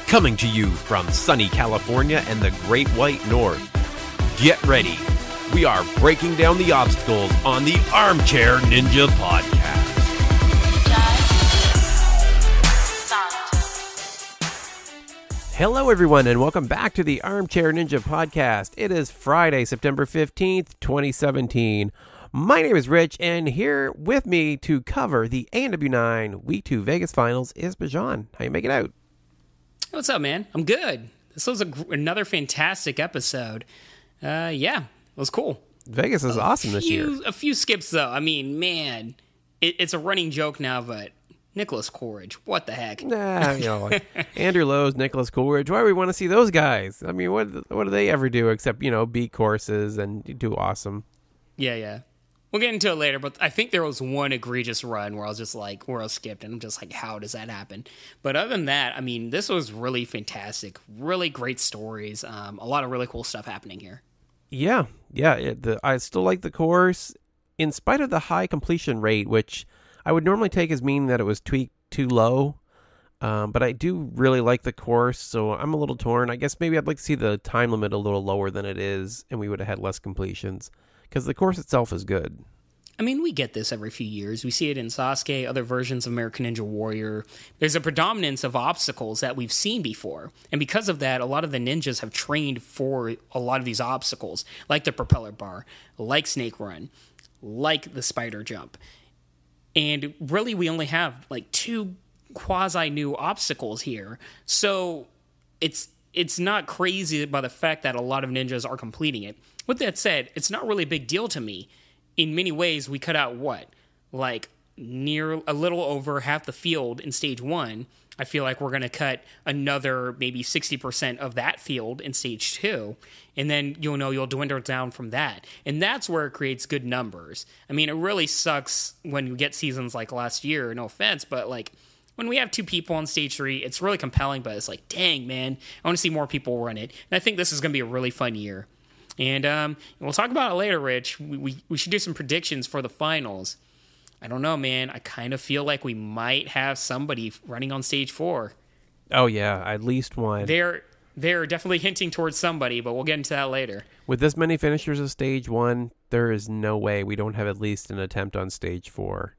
Coming to you from sunny California and the Great White North. Get ready. We are breaking down the obstacles on the Armchair Ninja Podcast. Hello, everyone, and welcome back to the Armchair Ninja Podcast. It is Friday, September 15th, 2017. My name is Rich, and here with me to cover the ANW9 Week 2 Vegas Finals is Bijan. How you making out? What's up, man? I'm good. This was another fantastic episode. Yeah, it was cool. Vegas is awesome this year. A few skips, though. I mean, man, it's a running joke now, but Nicholas Coolidge, what the heck? Like Andrew Lowe's, Nicholas Coolidge. Why do we want to see those guys? I mean, what do they ever do except, beat courses and do awesome? Yeah. We'll get into it later, but I think there was one egregious run where I was skipped, and I'm just like, how does that happen? But other than that, I mean, this was really fantastic. Really great stories. A lot of really cool stuff happening here. Yeah. I still like the course, in spite of the high completion rate, which I would normally take as meaning that it was tweaked too low. But I do really like the course, so I'm a little torn. I guess maybe I'd like to see the time limit a little lower than it is, and we would have had less completions. Because the course itself is good. I mean, we get this every few years. We see it in Sasuke, other versions of American Ninja Warrior. There's a predominance of obstacles that we've seen before. And because of that, a lot of the ninjas have trained for a lot of these obstacles, like the propeller bar, like Snake Run, like the spider jump. And really, we only have like two quasi-new obstacles here. So it's not crazy by the fact that a lot of ninjas are completing it. With that said, it's not really a big deal to me. In many ways, we cut out what? Like near a little over half the field in stage 1. I feel like we're going to cut another maybe 60% of that field in stage 2. And then, you'll dwindle down from that. And that's where it creates good numbers. I mean, it really sucks when you get seasons like last year, no offense, but like when we have 2 people on stage 3, it's really compelling, but it's like, dang, man, I want to see more people run it. And I think this is going to be a really fun year. And we'll talk about it later, Rich. We should do some predictions for the finals. I don't know, man. I kind of feel like we might have somebody running on stage 4. Oh, yeah, at least one. They're definitely hinting towards somebody, but we'll get into that later. With this many finishers of stage 1, there is no way we don't have at least an attempt on stage 4,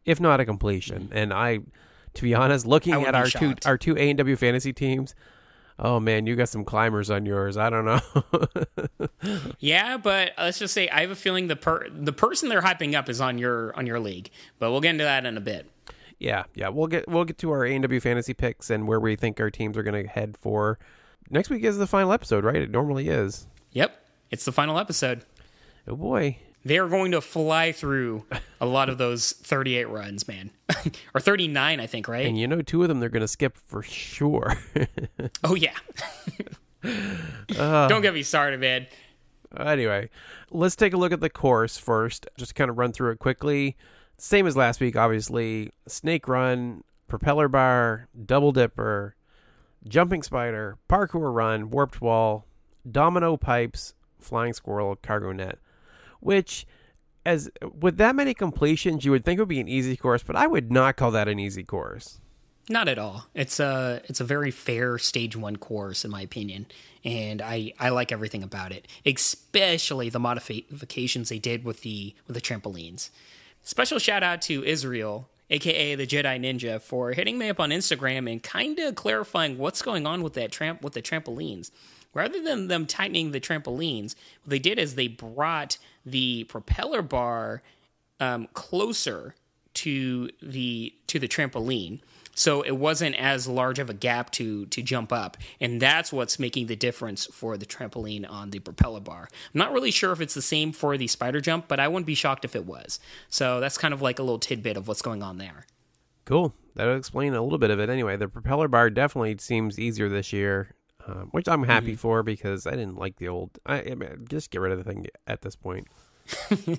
if not a completion. And to be honest, looking at our two ANW fantasy teams, oh man, you got some climbers on yours. I don't know. Yeah, but let's just say I have a feeling the person they're hyping up is on your league. But we'll get into that in a bit. Yeah. We'll get to our ANW fantasy picks and where we think our teams are going to head for. Next week is the final episode, right? It normally is. Yep, it's the final episode. Oh boy. They're going to fly through a lot of those 38 runs, man. Or 39, I think, right? And 2 of them they're going to skip for sure. Oh, yeah. Don't get me started, man. Anyway, let's take a look at the course first. Just kind of run through it quickly. Same as last week, obviously. Snake Run, Propeller Bar, Double Dipper, Jumping Spider, Parkour Run, Warped Wall, Domino Pipes, Flying Squirrel, Cargo Net. Which, as with that many completions, you would think it would be an easy course, but I would not call that an easy course. Not at all. It's a very fair stage 1 course, in my opinion, and I like everything about it, especially the modifications they did with the trampolines. Special shout out to Israel, aka the Jedi Ninja, for hitting me up on Instagram and kind of clarifying what's going on with the trampolines. Rather than them tightening the trampolines, what they did is they brought the propeller bar closer to the trampoline, so it wasn't as large of a gap to jump up, and that's what's making the difference for the trampoline on the propeller bar. I'm not really sure if it's the same for the spider jump, but I wouldn't be shocked if it was. So that's kind of like a little tidbit of what's going on there. Cool. That'll explain a little bit of it. Anyway, the propeller bar definitely seems easier this year. Which I'm happy for because I didn't like the old. I mean, just get rid of the thing at this point. You're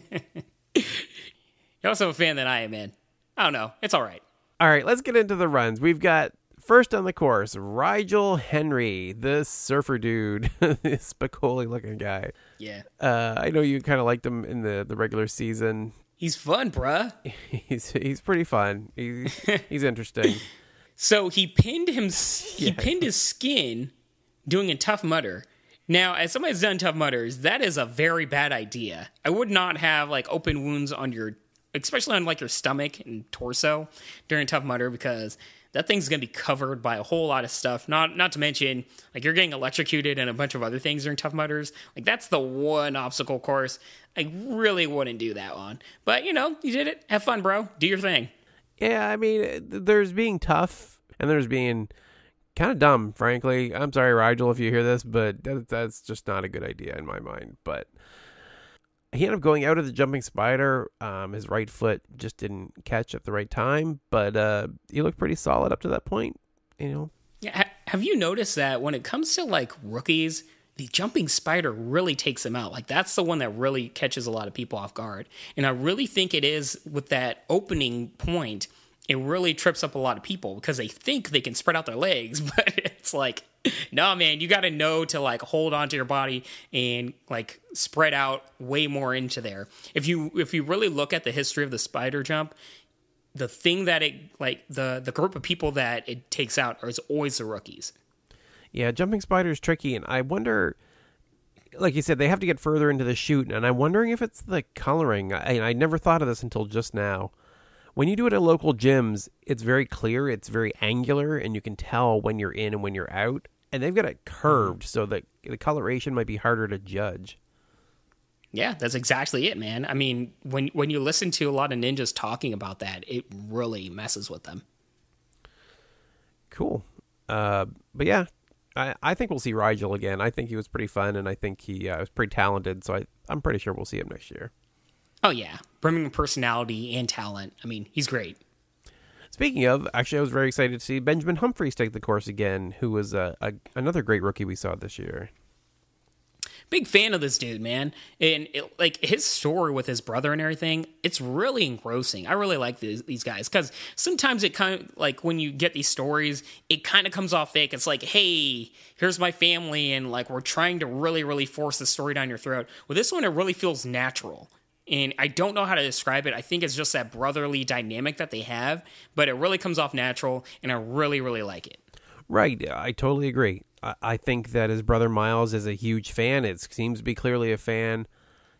also a fan than I am, man. I don't know. It's all right. All right, let's get into the runs. We've got first on the course, Rayl Henry, the surfer dude, this Spicoli looking guy. Yeah. I know you kind of liked him in the regular season. He's fun, bruh. He's pretty fun. He's interesting. So he pinned his skin doing a Tough Mudder. Now, as somebody who's done Tough Mudders, that is a very bad idea. I would not have like open wounds on especially on like your stomach and torso during Tough Mudder, because that thing's going to be covered by a whole lot of stuff. Not to mention, like, you're getting electrocuted and a bunch of other things during Tough Mudders. Like, that's the one obstacle course I really wouldn't do that on. But, you did it. Have fun, bro. Do your thing. Yeah, I mean, there's being tough and there's being kind of dumb, frankly. I'm sorry, Rigel, if you hear this, but that's just not a good idea in my mind. But he ended up going out of the jumping spider. His right foot just didn't catch at the right time, but he looked pretty solid up to that point, Yeah, have you noticed that when it comes to, like, rookies, the jumping spider really takes him out? Like, that's the one that really catches a lot of people off guard. And I really think it is with that opening point, it really trips up a lot of people because they think they can spread out their legs, but it's like, no, man, you got to know to, like, hold on to your body and, like, spread out way more into there. If you really look at the history of the spider jump, the thing that it, like, the group of people that it takes out is always the rookies. Yeah, jumping spider is tricky, and I wonder, like you said, they have to get further into the chute, and I'm wondering if it's the coloring. I never thought of this until just now. When you do it at local gyms, it's very clear, it's very angular, and you can tell when you're in and when you're out. And they've got it curved, so that the coloration might be harder to judge. Yeah, that's exactly it, man. I mean, when you listen to a lot of ninjas talking about that, it really messes with them. Cool. But yeah, I think we'll see Rigel again. I think he was pretty fun, and I think he was pretty talented, so I'm pretty sure we'll see him next year. Oh, yeah. Brimming personality and talent. I mean, he's great. Speaking of, actually, I was very excited to see Benjamin Humphreys take the course again, who was another great rookie we saw this year. Big fan of this dude, man. And like his story with his brother and everything, it's really engrossing. I really like these guys because sometimes it kind of like when you get these stories, it kind of comes off fake. It's like, hey, here's my family, and like we're trying to really, really force the story down your throat. With this one, it really feels natural. And I don't know how to describe it. I think it's just that brotherly dynamic that they have, but it really comes off natural, and I really, really like it. Right. I totally agree. I think that his brother Miles is a huge fan. It seems to be clearly a fan.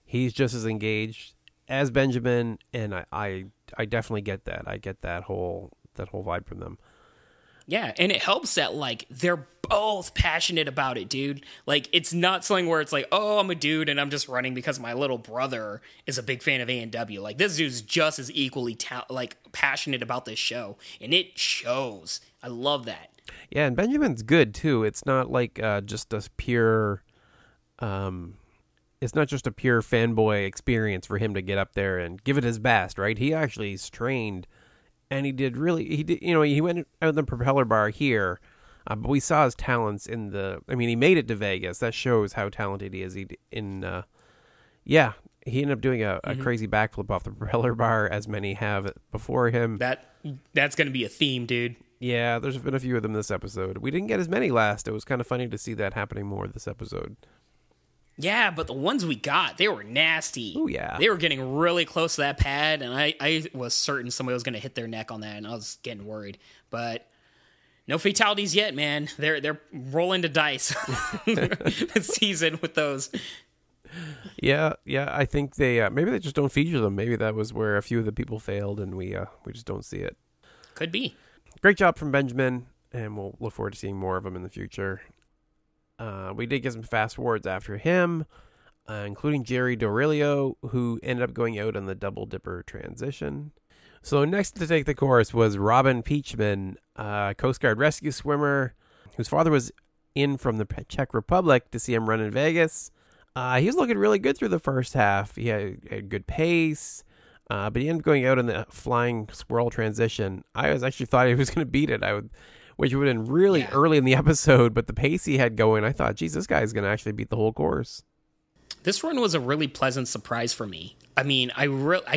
He's just as engaged as Benjamin, and I definitely get that. I get that whole vibe from them. Yeah, and it helps that, like, they're both passionate about it, dude. Like, it's not something where it's like, oh, I'm a dude and I'm just running because my little brother is a big fan of ANW. Like, this dude's just as equally, passionate about this show. And it shows. I love that. Yeah, and Benjamin's good, too. It's not like just a pure... it's not just a pure fanboy experience for him to get up there and give it his best, right? He actually is trained... And he did, he went out in the propeller bar here, but we saw his talents he made it to Vegas. That shows how talented he is. He ended up doing a crazy backflip off the propeller bar, as many have before him. That's going to be a theme, dude. Yeah, there's been a few of them this episode. We didn't get as many last. It was kind of funny to see that happening more this episode. Yeah, but the ones we got, they were nasty. Oh, yeah. They were getting really close to that pad, and I was certain somebody was going to hit their neck on that, and I was getting worried. But no fatalities yet, man. They're rolling the dice this season with those. Yeah, I think they maybe they just don't feature them. Maybe that was where a few of the people failed, and we just don't see it. Could be. Great job from Benjamin, and we'll look forward to seeing more of him in the future. We did get some fast forwards after him, including Jerry Dorilio, who ended up going out on the double dipper transition. So next to take the course was Robin Peachman, Coast Guard rescue swimmer, whose father was in from the Czech Republic to see him run in Vegas. He was looking really good through the first half. He had good pace, but he ended up going out in the flying squirrel transition. I actually thought he was going to beat it. Which would have been really early in the episode, but the pace he had going, I thought, geez, this guy's going to actually beat the whole course. This run was a really pleasant surprise for me. I mean, I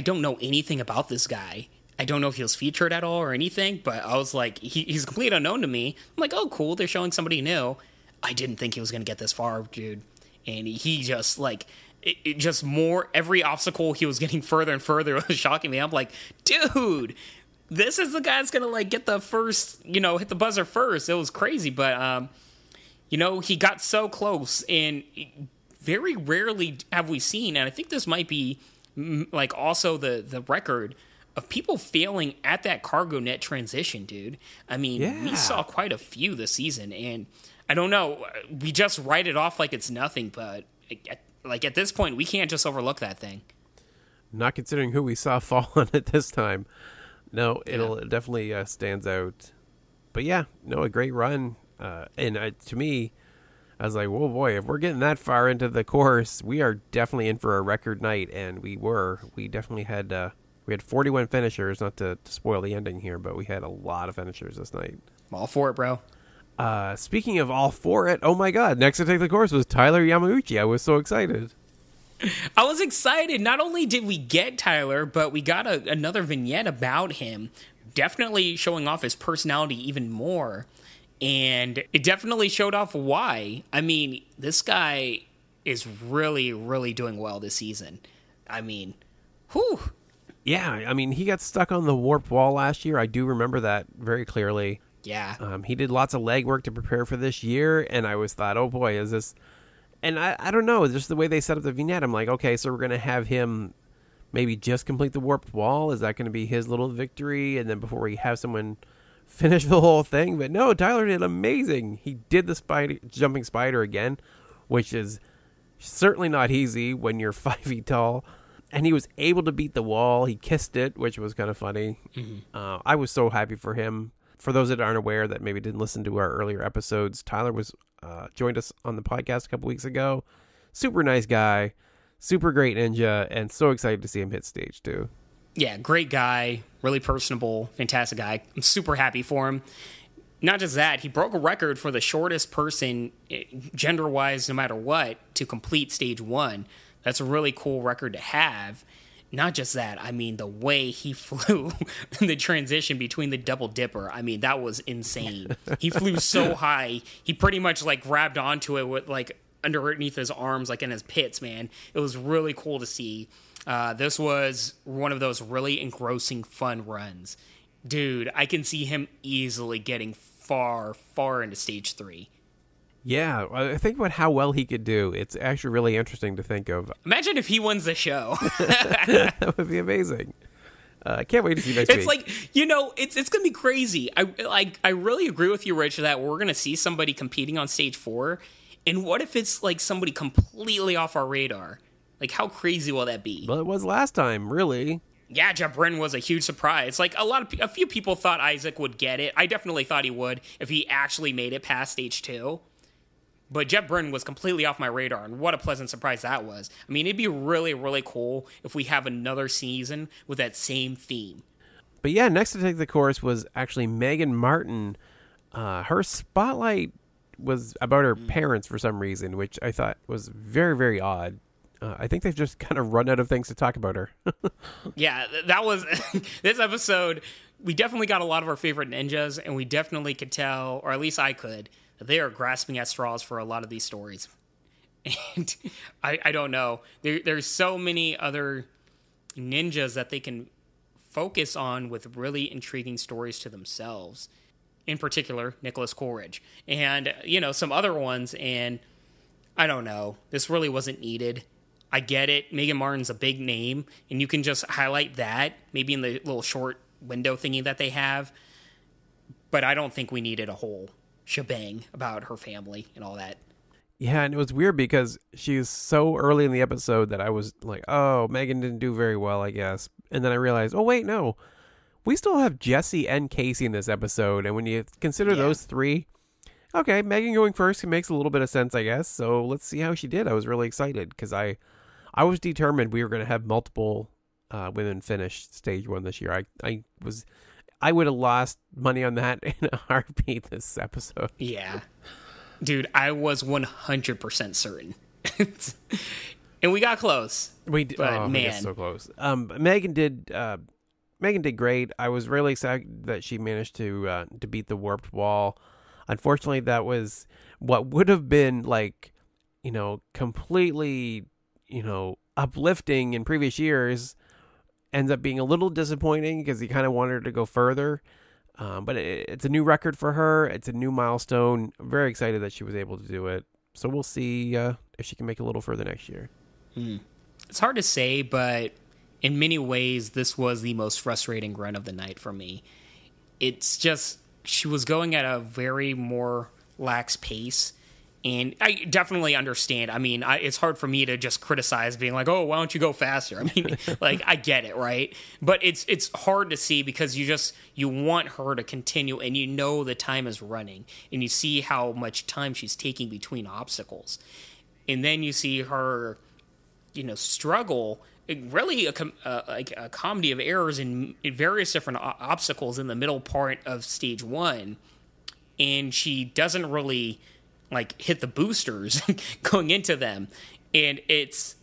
don't know anything about this guy. I don't know if he was featured at all or anything, but I was like, he's complete unknown to me. I'm like, oh, cool, they're showing somebody new. I didn't think he was going to get this far, dude. And he just, like, it just more, every obstacle he was getting further and further was shocking me. I'm like, dude, this is the guy that's gonna like get the first, hit the buzzer first. It was crazy, but he got so close, and very rarely have we seen, and I think this might be like also the record of people failing at that cargo net transition, dude. I mean, we saw quite a few this season, and I don't know, we just write it off like it's nothing, but like at this point, we can't just overlook that thing. Not considering who we saw fall on it this time. No, it definitely stands out. But yeah, no, a great run. And to me, I was like, whoa, boy, if we're getting that far into the course, we are definitely in for a record night. And we were. We definitely had 41 finishers, not to spoil the ending here, but we had a lot of finishers this night. I'm all for it, bro. Speaking of all for it, oh my God, next to take the course was Tyler Yamauchi. I was so excited. I was excited. Not only did we get Tyler, but we got another vignette about him, definitely showing off his personality even more. And it definitely showed off why. I mean, this guy is really, really doing well this season. I mean, whew. Yeah, I mean, he got stuck on the warped wall last year. I do remember that very clearly. Yeah. He did lots of legwork to prepare for this year, and I was thought, oh boy, is this... And I don't know, just the way they set up the vignette, I'm like, okay, so we're going to have him maybe just complete the warped wall? Is that going to be his little victory? And then before we have someone finish the whole thing? But no, Tyler did amazing. He did the jumping spider again, which is certainly not easy when you're 5 feet tall. And he was able to beat the wall. He kissed it, which was kind of funny. Mm-hmm. I was so happy for him. For those that aren't aware, that maybe didn't listen to our earlier episodes, Tyler was joined us on the podcast a couple weeks ago. Super nice guy, super great ninja, and so excited to see him hit stage 2. Yeah, great guy, really personable, fantastic guy. I'm super happy for him. Not just that, he broke a record for the shortest person, gender-wise, no matter what, to complete stage 1. That's a really cool record to have. Not just that, I mean, the way he flew the transition between the double dipper, I mean, that was insane. He flew so high, he pretty much, like, grabbed onto it with, like, underneath his arms, like, in his pits, man. It was really cool to see. This was one of those really engrossing, fun runs. Dude, I can see him easily getting far, far into stage 3. Yeah, I think about how well he could do. It's actually really interesting to think of. Imagine if he wins the show. That would be amazing. I can't wait to see next week. It's like, it's going to be crazy. I really agree with you, Rich, that we're going to see somebody competing on stage 4. And what if it's like somebody completely off our radar? Like, how crazy will that be? Well, it was last time, really. Yeah, Jeb Bryn was a huge surprise. Like, a few people thought Isaac would get it. I definitely thought he would if he actually made it past stage 2. But Jeb Bryn was completely off my radar, and what a pleasant surprise that was. I mean, it'd be really, really cool if we have another season with that same theme. But yeah, next to take the course was actually Meagan Martin. Her spotlight was about her parents for some reason, which I thought was very, very odd. I think they've just kind of run out of things to talk about her. Yeah, that was... this episode, we definitely got a lot of our favorite ninjas, and we definitely could tell, or at least I could, that they are grasping at straws for a lot of these stories. And I don't know. There's so many other ninjas that they can focus on with really intriguing stories to themselves. In particular, Nicholas Coleridge. And, some other ones, and I don't know. This really wasn't needed. I get it. Meagan Martin's a big name, and you can just highlight that, maybe in the little short window thingy that they have. But I don't think we needed a whole shebang about her family and all that. Yeah, and it was weird because she was so early in the episode that I was like, oh, Meagan didn't do very well, I guess. And then I realized, oh, wait, no. We still have Jessie and Kacy in this episode, and when you consider those three, okay, Meagan going first makes a little bit of sense, I guess. So let's see how she did. I was really excited because I was determined we were going to have multiple women finish stage 1 this year. I would have lost money on that in a heartbeat this episode. Yeah. Dude, I was 100% certain. And we got close. We did, man. We got so close. Meagan did great. I was really excited that she managed to beat the warped wall. Unfortunately, that was what would have been like, completely, uplifting in previous years. ends up being a little disappointing because he kind of wanted her to go further. But it's a new record for her. It's a new milestone. I'm very excited that she was able to do it. So we'll see if she can make it a little further next year. It's hard to say, but in many ways, this was the most frustrating run of the night for me. It's just, she was going at a very more lax pace. And I definitely understand. I mean, it's hard for me to just criticize being like, oh, why don't you go faster? I mean, like, I get it, right? But it's hard to see because you want her to continue and you know the time is running and you see how much time she's taking between obstacles. And then you see her, struggle, really like a comedy of errors in various different obstacles in the middle part of stage 1. And she doesn't really hit the boosters going into them. And it's,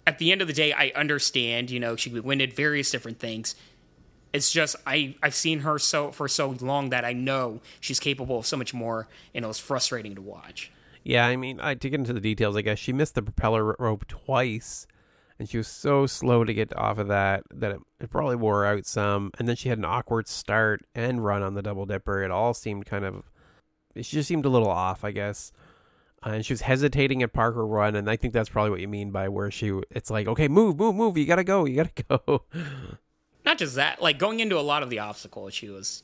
at the end of the day, I understand, she winded various different things. It's just, I've seen her for so long that I know she's capable of so much more, and it was frustrating to watch. Yeah, I mean, to get into the details, I guess she missed the propeller rope twice, and she was so slow to get off of that it probably wore her out some. And then she had an awkward start and run on the double dipper. It all seemed she just seemed a little off, I guess. And she was hesitating at Parker Run, and I think that's probably what you mean by where it's like, okay, move, you gotta go. Not just that, going into a lot of the obstacles, she was,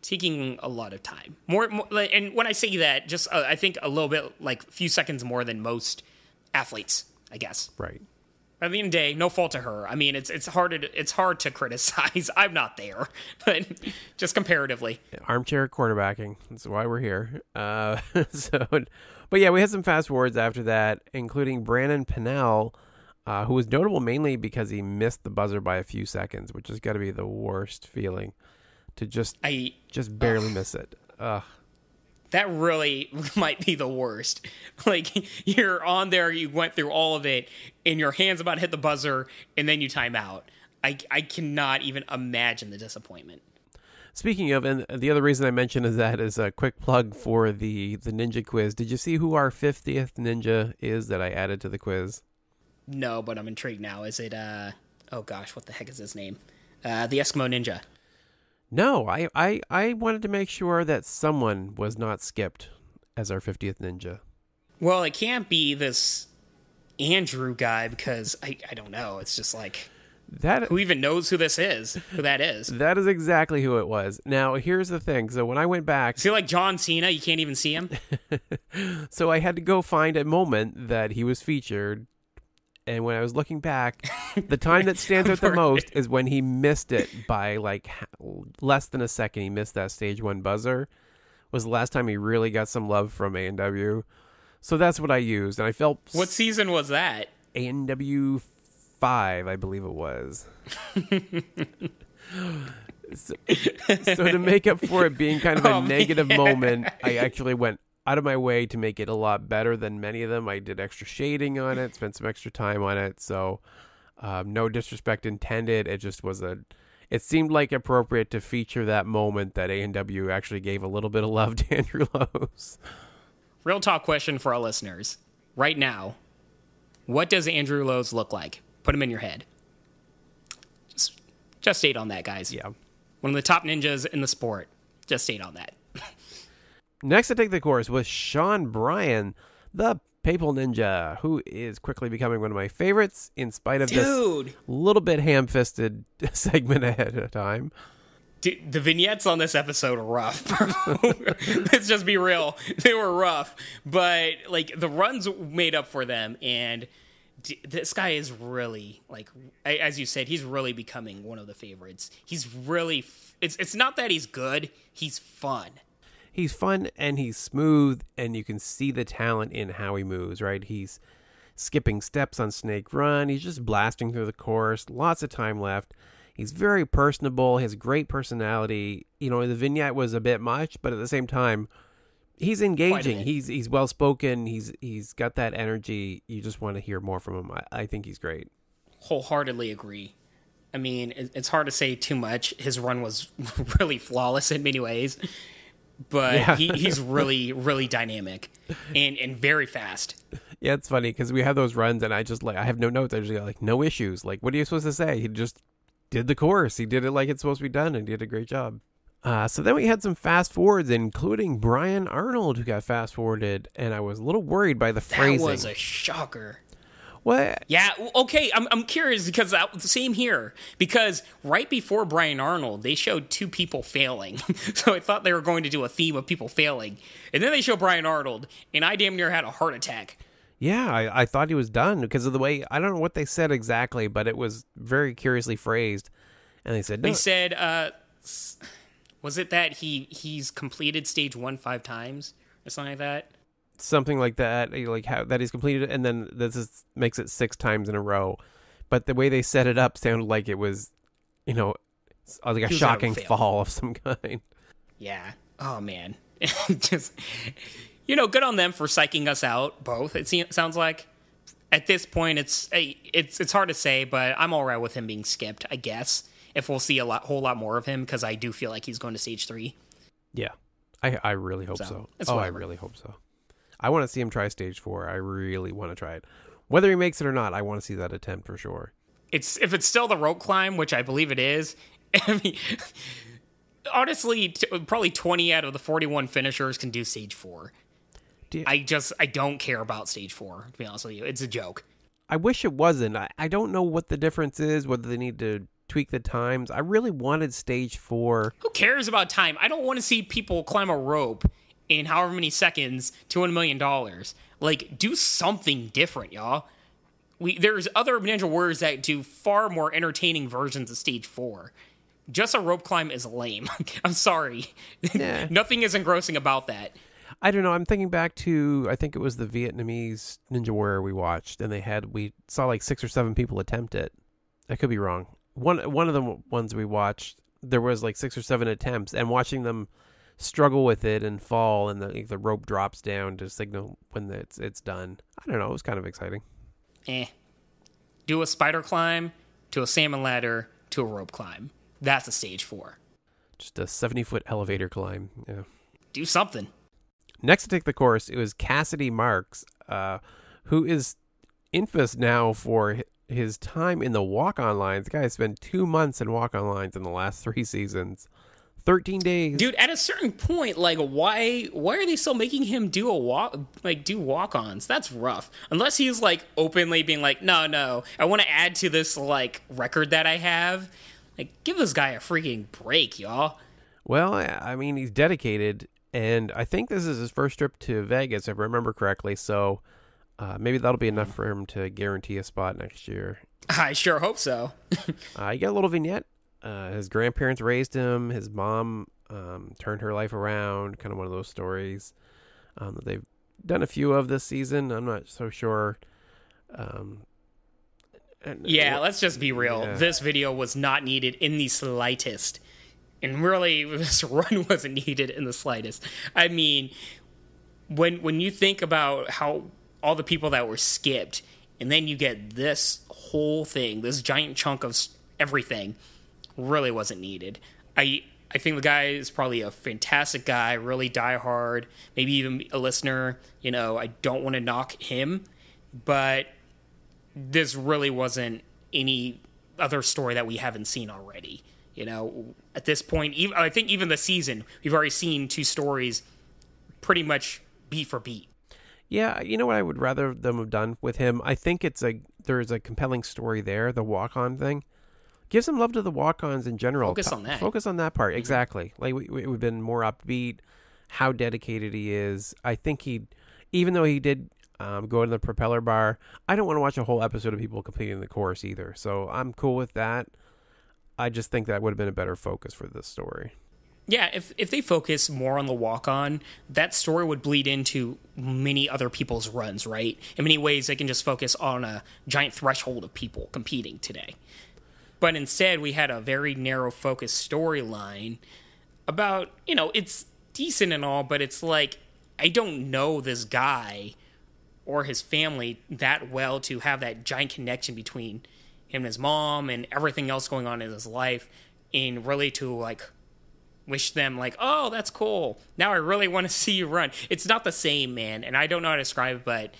taking a lot of time. More, and when I say that, just I think a little bit, a few seconds more than most athletes, I guess. Right. At the end of the day, no fault to her. I mean, it's hard to criticize. I'm not there, but just comparatively. Armchair quarterbacking. That's why we're here. But yeah, we had some fast forwards after that, including Brandon Pennell, who was notable mainly because he missed the buzzer by a few seconds, which has got to be the worst feeling to just barely miss it. Ugh. That really might be the worst. You're on there, you went through all of it, and your hand's about to hit the buzzer, and then you time out. I cannot even imagine the disappointment. Speaking of, and the other reason I mentioned is a quick plug for the ninja quiz. Did you see who our 50th ninja is that I added to the quiz? No, but I'm intrigued now. Is it, oh gosh, what the heck is his name? The Eskimo Ninja. No, I wanted to make sure that someone was not skipped as our 50th ninja. Well, it can't be this Andrew guy because I don't know. It's just who even knows who that is? That is exactly who it was. Now, here's the thing. So when I went back... Is he like John Cena? You can't even see him? So I had to go find a moment that he was featured. And when I was looking back, the time that stands out the most is when he missed it by less than a second. He missed that stage 1 buzzer. Was the last time he really got some love from ANW. So that's what I used. And I felt... What season was that? ANW5, I believe it was. So to make up for it being kind of a negative moment, I actually went out of my way to make it a lot better than many of them. I did extra shading on it, spent some extra time on it. So no disrespect intended. It just was it seemed like appropriate to feature that moment that A&W actually gave a little bit of love to Andrew Lowe's. Real talk question for our listeners. Right now, what does Andrew Lowe's look like? Put him in your head. Just state on that, guys. Yeah. One of the top ninjas in the sport. Just state on that. Next to take the course was Sean Bryan, the Papal Ninja, who is quickly becoming one of my favorites in spite of this little bit ham-fisted segment ahead of time. Dude, the vignettes on this episode are rough. Let's just be real. They were rough. But, the runs made up for them, and this guy is really, as you said, he's really becoming one of the favorites. He's really... It's not that he's good. He's fun. He's fun and he's smooth, and you can see the talent in how he moves, right? He's skipping steps on Snake Run. He's just blasting through the course. Lots of time left. He's very personable. He has great personality. The vignette was a bit much, but at the same time, he's engaging. He's well-spoken. He's got that energy. You just want to hear more from him. I think he's great. Wholeheartedly agree. I mean, it's hard to say too much. His run was really flawless in many ways. But yeah. He's really, really dynamic and very fast. Yeah, it's funny because we have those runs and I have no notes. I just got no issues. What are you supposed to say? He just did the course. He did it like it's supposed to be done, and did a great job. So then we had some fast forwards, including Bryan Arnold, who got fast forwarded, and I was a little worried by the phrasing. That was a shocker. What? Yeah, okay, I'm curious because same here. Because right before Bryan Arnold, they showed two people failing. So I thought they were going to do a theme of people failing. And then they show Bryan Arnold, and I damn near had a heart attack. Yeah, I thought he was done because of the way, I don't know what they said exactly, but it was very curiously phrased. And they said, no. They said, was it that he's completed stage 1 5 times or something like that? Something like that, like how that he's completed it, and then makes it 6 times in a row. But the way they set it up sounded like it was, like a shocking fall of some kind. Yeah. Oh man. Just, good on them for psyching us out. Both. It sounds like at this point it's hard to say, but I'm all right with him being skipped. I guess if we'll see whole lot more of him because I do feel like he's going to stage 3. Yeah, I really hope so. I really hope so. I want to see him try stage 4. I really want to try it. Whether he makes it or not, I want to see that attempt for sure. If it's still the rope climb, which I believe it is, I mean, honestly, probably 20 out of the 41 finishers can do stage 4. I don't care about stage 4, to be honest with you. It's a joke. I wish it wasn't. I don't know what the difference is, whether they need to tweak the times. I really wanted stage 4. Who cares about time? I don't want to see people climb a rope in however many seconds to $1 million. Like, do something different, y'all. There's other Ninja Warriors that do far more entertaining versions of stage 4. Just a rope climb is lame. I'm sorry. Yeah. Nothing is engrossing about that. I don't know. I'm thinking back to, I think it was the Vietnamese Ninja Warrior we watched, and we saw like 6 or 7 people attempt it. I could be wrong. One of the ones we watched, there was like 6 or 7 attempts, and watching them struggle with it and fall, and the rope drops down to signal when it's done. I don't know. It was kind of exciting. Do a spider climb, to a salmon ladder, to a rope climb. That's a stage 4. Just a 70-foot elevator climb. Yeah. Do something. Next to take the course, it was Cassidy Marks, who is infamous now for his time in the walk-on lines. The guy has spent 2 months in walk-on lines in the last 3 seasons. 13 days. Dude, at a certain point, like, why are they still making him do walk-ons? That's rough. Unless he's, like, openly being like, no, I want to add to this, like, record that I have. Like, give this guy a freaking break, y'all. Well, I mean, he's dedicated, and I think this is his first trip to Vegas, if I remember correctly, so maybe that'll be enough for him to guarantee a spot next year. I sure hope so. You get a little vignette. His grandparents raised him. His mom turned her life around. Kind of one of those stories that they've done a few of this season. I'm not so sure. Let's just be real. Yeah. This video was not needed in the slightest. And really, this run wasn't needed in the slightest. I mean, when you think about how all the people that were skipped, and then you get this whole thing, this giant chunk of everything, really wasn't needed. I think the guy is probably a fantastic guy, really diehard, maybe even a listener. I don't want to knock him, but this really wasn't any other story that we haven't seen already. At this point, I think even the season, we've already seen 2 stories pretty much beat for beat. Yeah, you know what I would rather them have done with him? I think there's a compelling story there, the walk-on thing. Give some love to the walk-ons in general. Focus on that. Focus on that part, exactly. Like, it would have been more upbeat, how dedicated he is. I think even though he did go to the propeller bar, I don't want to watch a whole episode of people completing the course either. So I'm cool with that. I just think that would have been a better focus for this story. Yeah, if they focus more on the walk-on, that story would bleed into many other people's runs, right? In many ways, they can just focus on a giant threshold of people competing today. But instead, we had a very narrow focused storyline about, it's decent and all, but it's like, I don't know this guy or his family that well to have that giant connection between him and his mom and everything else going on in his life, and really to, like, wish them, like, oh, that's cool. Now I really want to see you run. It's not the same, man, and I don't know how to describe it, but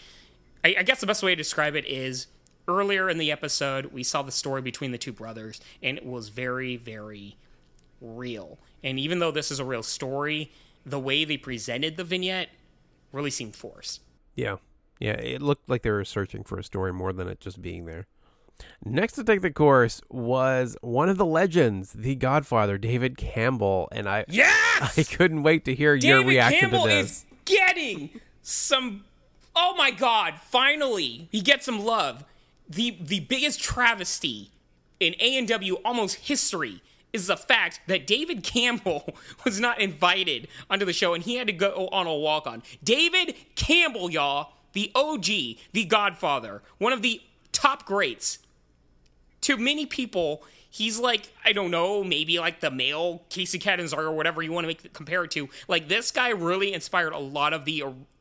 I guess the best way to describe it is earlier in the episode, we saw the story between the two brothers, and it was very, very real. And even though this is a real story, the way they presented the vignette really seemed forced. Yeah. Yeah, it looked like they were searching for a story more than it just being there. Next to take the course was one of the legends, the Godfather, David Campbell. And I couldn't wait to hear your reaction Campbell to this. Is getting some... Oh my God, finally, he gets some love. The biggest travesty in ANW almost history is the fact that David Campbell was not invited onto the show and he had to go on a walk-on. David Campbell, y'all, the OG, the Godfather, one of the top greats. To many people, he's like, I don't know, maybe like the male Kacy Catanzaro or whatever you want to compare it to. Like, this guy really inspired a lot of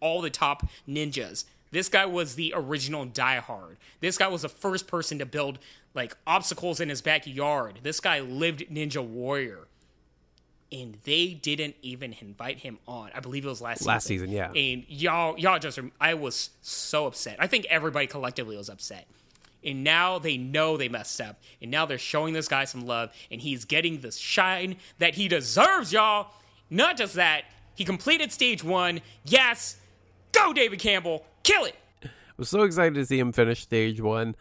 all the top ninjas. This guy was the original Die Hard. This guy was the first person to build, like, obstacles in his backyard. This guy lived Ninja Warrior. And they didn't even invite him on. I believe it was last season. Last season, yeah. And y'all just, I was so upset. I think everybody collectively was upset. And now they know they messed up. And now they're showing this guy some love. And he's getting the shine that he deserves, y'all. Not just that. He completed stage 1. Yes. Go, David Campbell. Kill it. I was so excited to see him finish stage 1.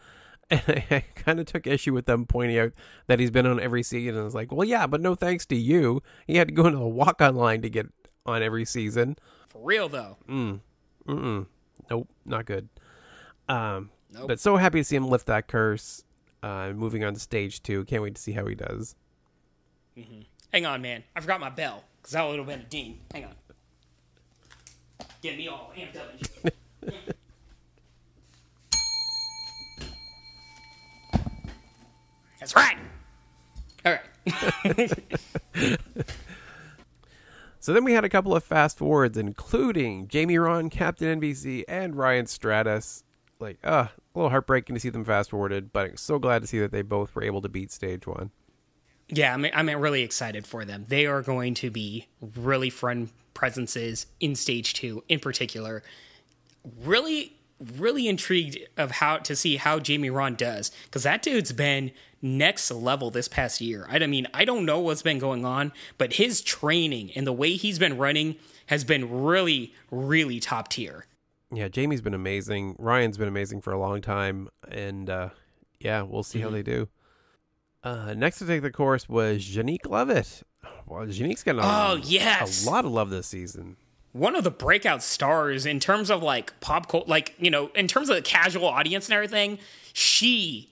And I kind of took issue with them pointing out that he's been on every season. And I was like, well, yeah, but no thanks to you. He had to go into the walk-on line to get on every season. For real, though. Nope, not good. Nope. But so happy to see him lift that curse. Moving on to stage 2. Can't wait to see how he does. Mm-hmm. Hang on, man. I forgot my bell. Because that would have been a ding. Hang on. Get me all amped up. That's right. All right. So then we had a couple of fast forwards, including Jamie Ron, Captain NBC, and Ryan Stratus. Like, a little heartbreaking to see them fast forwarded, but I'm so glad to see that they both were able to beat stage 1. Yeah, I'm really excited for them. They are going to be really fun presences in stage 2 in particular. Really intrigued of how to see how Jamie Ron does, because that dude's been next level this past year. I mean, I don't know what's been going on, but his training and the way he's been running has been really, really top tier. Yeah, Jamie's been amazing. Ryan's been amazing for a long time, and yeah, we'll see how they do. Next to take the course was Janique Lovett. Well, Janique's getting a lot of love this season. One of the breakout stars in terms of like pop culture, like, you know, in terms of the casual audience and everything. She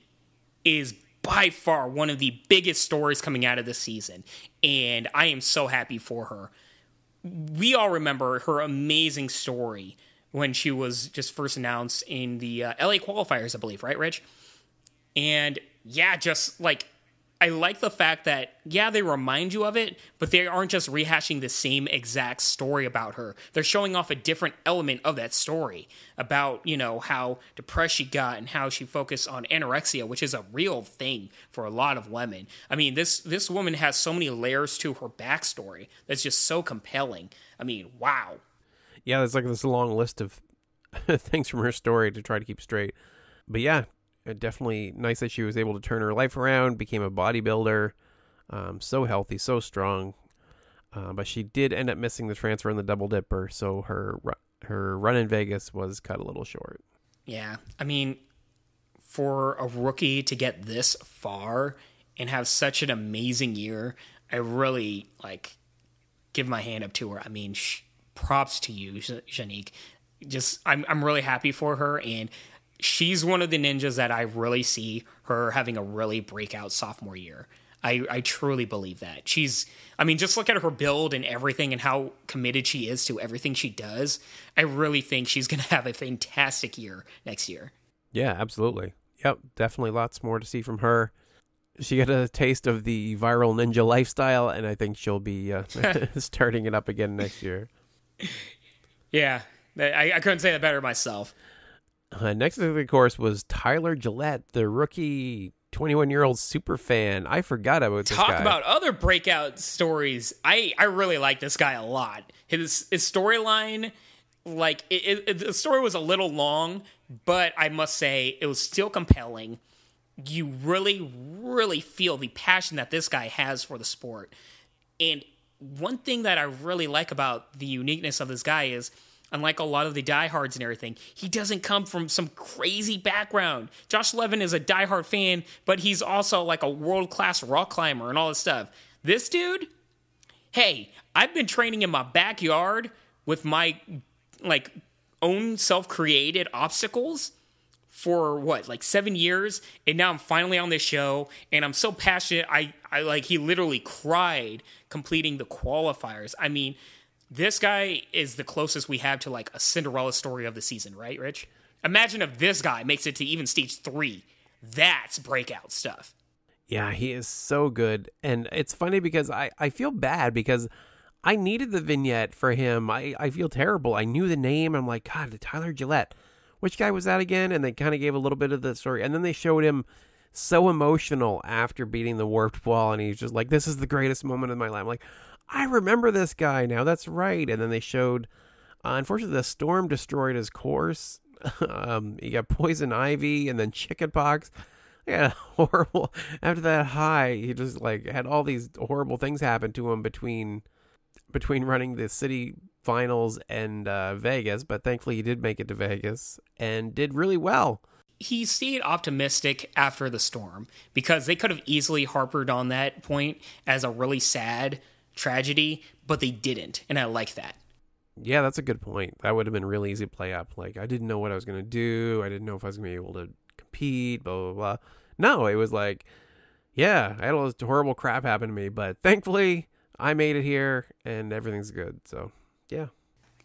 is by far one of the biggest stories coming out of this season, and I am so happy for her. We all remember her amazing story when she was just first announced in the LA qualifiers, I believe, right, Rich? And yeah, just like, I like the fact that, yeah, they remind you of it, but they aren't just rehashing the same exact story about her. They're showing off a different element of that story about, you know, how depressed she got and how she focused on anorexia, which is a real thing for a lot of women. I mean, this woman has so many layers to her backstory that's just so compelling. I mean, wow. Yeah, there's like this long list of things from her story to try to keep straight. But yeah, definitely nice that she was able to turn her life around, became a bodybuilder, so healthy, so strong. But she did end up missing the transfer in the double dipper, so her run in Vegas was cut a little short. Yeah, I mean, for a rookie to get this far and have such an amazing year, I really give my hand up to her. I mean, props to you, Janique. Just, I'm really happy for her, and she's one of the ninjas that I really see her having a really breakout sophomore year. I truly believe that. Just look at her build and everything and how committed she is to everything she does. I really think she's going to have a fantastic year next year. Yeah, absolutely. Yep, definitely lots more to see from her. She got a taste of the viral ninja lifestyle, and I think she'll be starting it up again next year. Yeah, I couldn't say that better myself. Next to the course was Tyler Gillette, the rookie 21-year-old super fan. I forgot about this guy. Talk about other breakout stories. I really like this guy a lot. His storyline Like, the story was a little long, but I must say it was still compelling. You really, really feel the passion that this guy has for the sport. And one thing that I really like about the uniqueness of this guy is, unlike a lot of the diehards and everything, he doesn't come from some crazy background. Josh Levin is a diehard fan, but he's also like a world-class rock climber and all this stuff. This dude, hey, I've been training in my backyard with my like own self-created obstacles for what, like 7 years, and now I'm finally on this show, and I'm so passionate. I like, he literally cried completing the qualifiers. I mean, this guy is the closest we have to like a Cinderella story of the season, right, Rich? Imagine if this guy makes it to even stage 3. That's breakout stuff. Yeah, he is so good. And it's funny because I feel bad because I needed the vignette for him. I feel terrible. I knew the name. I'm like, God, Tyler Gillette. Which guy was that again? And they kind of gave a little bit of the story. And then they showed him so emotional after beating the warped wall. And he's just like, this is the greatest moment of my life. I'm like, I remember this guy now. That's right. And then they showed, unfortunately, the storm destroyed his course. He got poison ivy and then chickenpox. Yeah, horrible. After that high, he just like had all these horrible things happen to him between running the city finals and Vegas, but thankfully he did make it to Vegas and did really well. He stayed optimistic after the storm because they could have easily harpered on that point as a really sad tragedy, but they didn't, and I like that. Yeah, that's a good point. That would have been really easy to play up. Like, I didn't know what I was going to do. I didn't know if I was going to be able to compete, blah, blah, blah. No, it was like, yeah, I had all this horrible crap happen to me, but thankfully I made it here and everything's good. So, yeah.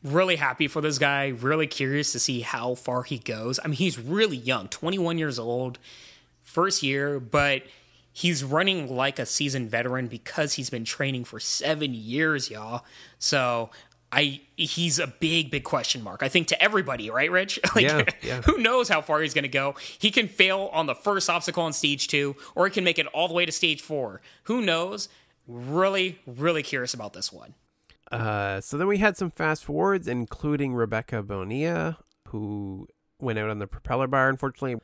Really happy for this guy. Really curious to see how far he goes. I mean, he's really young, 21 years old, first year, but he's running like a seasoned veteran because he's been training for 7 years, y'all. So he's a big question mark, I think, to everybody, right, Rich? Like, yeah. Who knows how far he's going to go? He can fail on the first obstacle on stage 2, or he can make it all the way to stage 4. Who knows? Really, really curious about this one. So then we had some fast forwards, including Rebecca Bonilla, who went out on the propeller bar. Unfortunately,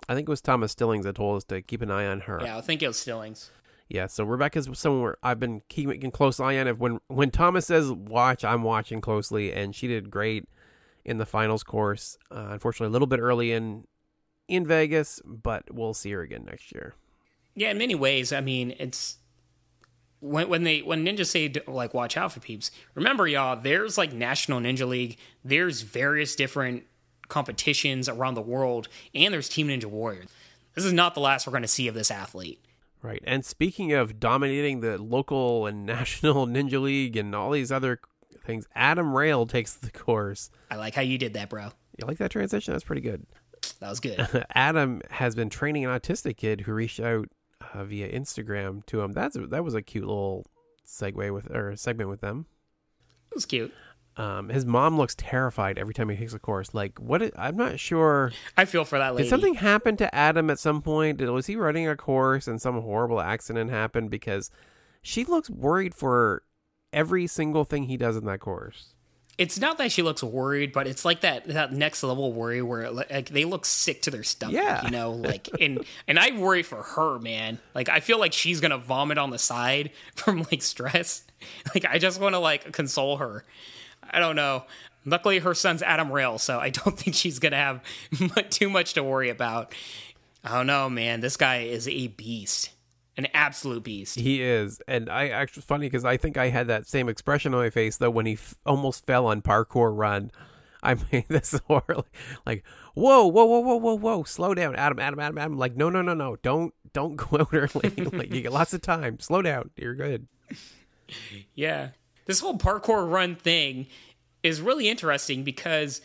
I think it was Thomas Stillings that told us to keep an eye on her. Yeah, I think it was Stillings. Yeah, so Rebecca's someone where I've been keeping a close eye on. When Thomas says watch, I'm watching closely, and she did great in the finals course. Unfortunately, a little bit early in Vegas, but we'll see her again next year. Yeah, in many ways, I mean, it's when Ninja say like watch out for peeps. Remember, y'all, there's like National Ninja League. There's various different competitions around the world, and there's Team Ninja Warrior. This is not the last we're going to see of this athlete. Right. And speaking of dominating the local and national Ninja League and all these other things, Adam Rayl takes the course. I like how you did that, bro. You like that transition? That's pretty good. That was good. Adam has been training an autistic kid who reached out via Instagram to him. That was a cute little segment with them. It was cute. His mom looks terrified every time he takes a course. Like, I'm not sure. I feel for that lady. Did something happen to Adam at some point? Was he running a course and some horrible accident happened? Because she looks worried for every single thing he does in that course. It's not that she looks worried, but it's like that next level worry where like they look sick to their stomach. Yeah. You know, like and I worry for her, man. Like I feel like she's gonna vomit on the side from like stress. Like I just want to like console her. I don't know. Luckily, her son's Adam Rayl, so I don't think she's going to have too much to worry about. I don't know, man. This guy is a beast. An absolute beast. He is. And I actually, funny because I think I had that same expression on my face, though, when he almost fell on parkour run. I mean, this is horrible. Like, whoa. Slow down, Adam. Like, no. Don't go out early. Like, you get lots of time. Slow down. You're good. Yeah. This whole parkour run thing is really interesting because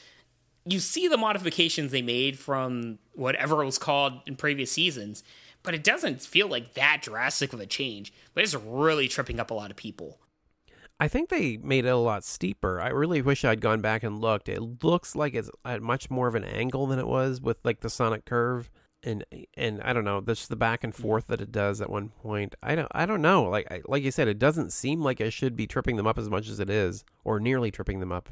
you see the modifications they made from whatever it was called in previous seasons, but it doesn't feel like that drastic of a change. But it's really tripping up a lot of people. I think they made it a lot steeper. I really wish I'd gone back and looked. It looks like it's at much more of an angle than it was with like the Sonic Curve. And I don't know, just the back and forth that it does at one point. I don't know. Like you said, it doesn't seem like it should be tripping them up as much as it is, or nearly tripping them up.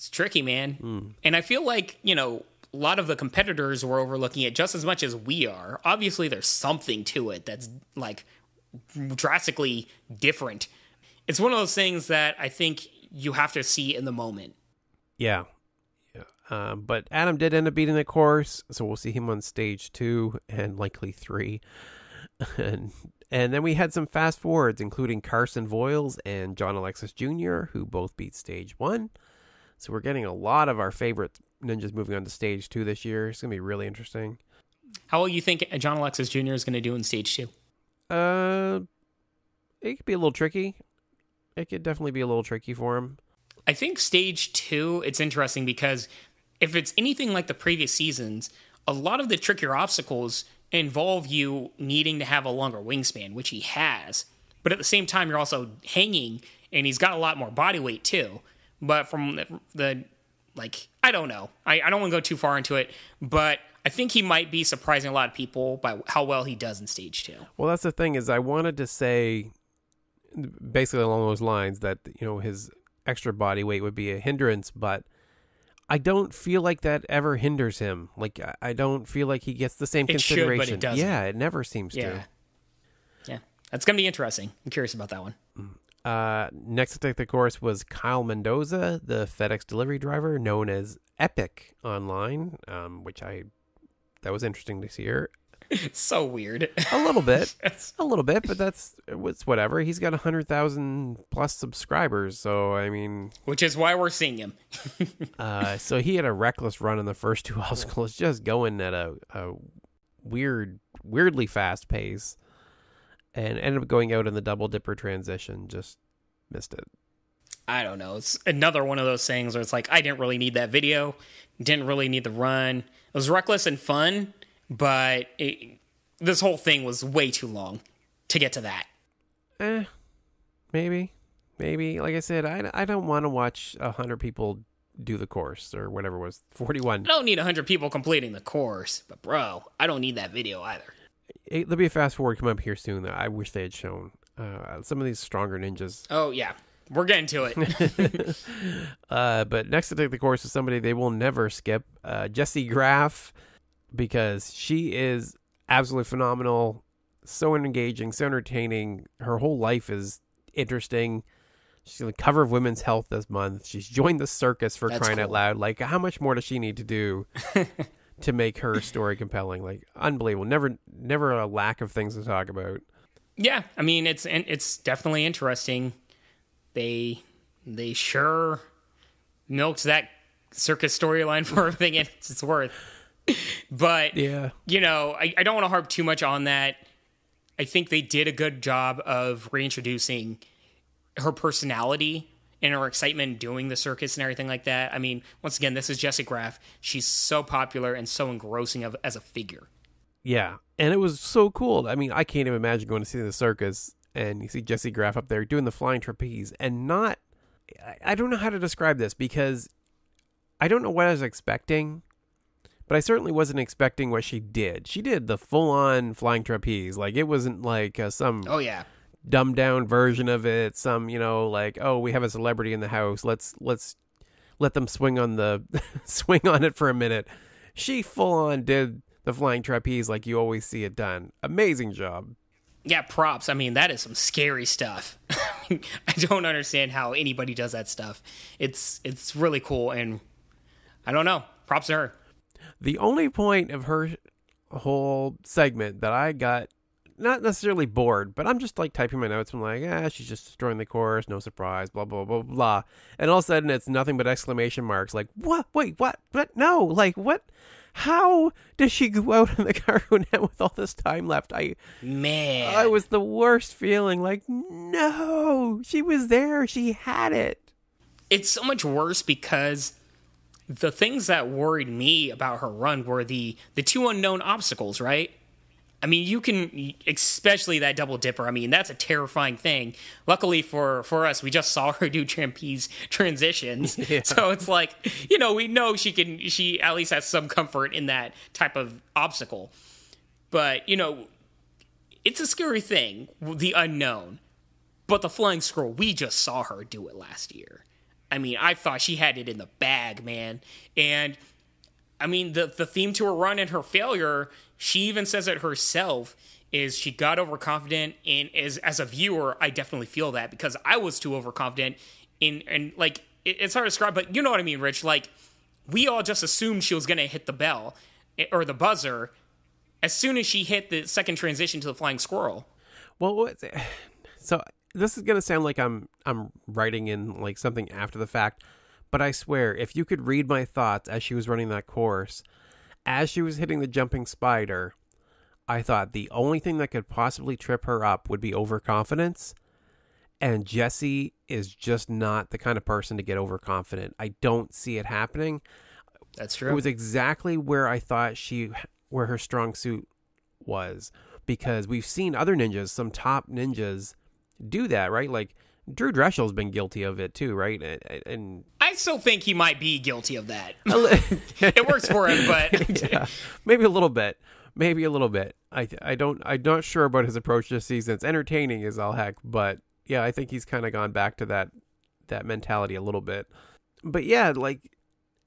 It's tricky, man. And I feel like, a lot of the competitors were overlooking it just as much as we are. Obviously, there's something to it that's like drastically different. It's one of those things that I think you have to see in the moment. Yeah. But Adam did end up beating the course, so we'll see him on stage 2 and likely 3. And then we had some fast forwards, including Carson Voiles and John Alexis Jr., who both beat stage 1. So we're getting a lot of our favorite ninjas moving on to stage 2 this year. It's going to be really interesting. How will you think John Alexis Jr. is going to do in stage 2? It could be a little tricky. It could definitely be a little tricky for him. I think stage 2, it's interesting because if it's anything like the previous seasons, a lot of the trickier obstacles involve you needing to have a longer wingspan, which he has. But at the same time, you're also hanging, and he's got a lot more body weight too. But from the I don't know. I don't want to go too far into it, but I think he might be surprising a lot of people by how well he does in stage 2. Well, that's the thing is I wanted to say basically along those lines that, his extra body weight would be a hindrance, but I don't feel like that ever hinders him. Like, I don't feel like he gets the same consideration. Should, but it doesn't. Yeah, it never seems to. Yeah. That's going to be interesting. I'm curious about that one. Next to take the course was Kyle Mendoza, the FedEx delivery driver, known as Epic online, that was interesting to see her. So weird. A little bit, but it's whatever. He's got 100,000 plus subscribers, so I mean, which is why we're seeing him. So he had a reckless run in the first 2 obstacles, just going at a weirdly fast pace, and ended up going out in the double dipper transition. Just missed it. I don't know. It's another one of those things where it's like, I didn't really need that video, didn't really need the run. It was reckless and fun, but this whole thing was way too long to get to that. Maybe. Like I said, I don't want to watch 100 people do the course or whatever it was, 41. I don't need 100 people completing the course, but bro, I don't need that video either. There'll be a fast forward coming up here soon that I wish they had shown. Some of these stronger ninjas. Oh, yeah. We're getting to it. But next to take the course is somebody they will never skip, Jessie Graff, because she is absolutely phenomenal, so engaging, so entertaining. Her whole life is interesting. She's on the cover of Women's Health this month. She's joined the circus for crying out loud. Like, how much more does she need to do to make her story compelling? Like, unbelievable. Never a lack of things to talk about. Yeah, I mean, it's definitely interesting. They sure milked that circus storyline for everything it's worth. But, yeah, I don't want to harp too much on that. I think they did a good job of reintroducing her personality and her excitement doing the circus and everything like that. I mean, once again, this is Jessie Graff. She's so popular and so engrossing as a figure. Yeah, and it was so cool. I mean, I can't even imagine going to see the circus and you see Jessie Graff up there doing the flying trapeze and not... I don't know how to describe this because I don't know what I was expecting, but I certainly wasn't expecting what she did. She did the full-on flying trapeze. Like, it wasn't like some... Oh, yeah. Dumbed down version of it. Some, like, oh, we have a celebrity in the house. Let's let them swing on it for a minute. She full-on did the flying trapeze like you always see it done. Amazing job. Yeah, props. I mean, that is some scary stuff. I don't understand how anybody does that stuff. It's really cool, and I don't know. Props to her. The only point of her whole segment that I got not necessarily bored, but I'm just like typing my notes. I'm like, she's just destroying the course. No surprise, blah, blah, blah, blah. And all of a sudden it's nothing but exclamation marks. Like, what? Wait, what? No, like, what? How does she go out in the cargo net with all this time left? I was the worst feeling. Like, no, she was there. She had it. It's so much worse because the things that worried me about her run were the 2 unknown obstacles, right? I mean, you can, especially that double dipper. I mean, that's a terrifying thing. Luckily for us, we just saw her do trapeze transitions. Yeah. So it's like, we know she at least has some comfort in that type of obstacle. But, it's a scary thing, the unknown. But the flying scroll, we just saw her do it last year. I mean, I thought she had it in the bag, man. And I mean, the theme to her run and her failure, she even says it herself, is she got overconfident. And as a viewer, I definitely feel that because I was too overconfident. And like, it's hard to describe, but you know what I mean, Rich? Like, we all just assumed she was going to hit the bell or the buzzer as soon as she hit the second transition to the flying squirrel. Well, so this is going to sound like I'm writing in like something after the fact, but I swear, if you could read my thoughts as she was running that course, as she was hitting the jumping spider, I thought the only thing that could possibly trip her up would be overconfidence. And Jessie is just not the kind of person to get overconfident. I don't see it happening. That's true. It was exactly where I thought where her strong suit was, because we've seen other ninjas, some top ninjas, do that, right? Like Drew Dreshel's been guilty of it too, right? And I still think he might be guilty of that. It works for him, but yeah, maybe a little bit. I'm not sure about his approach this season. It's entertaining as all heck, but yeah, I think he's kind of gone back to that mentality a little bit. But yeah, like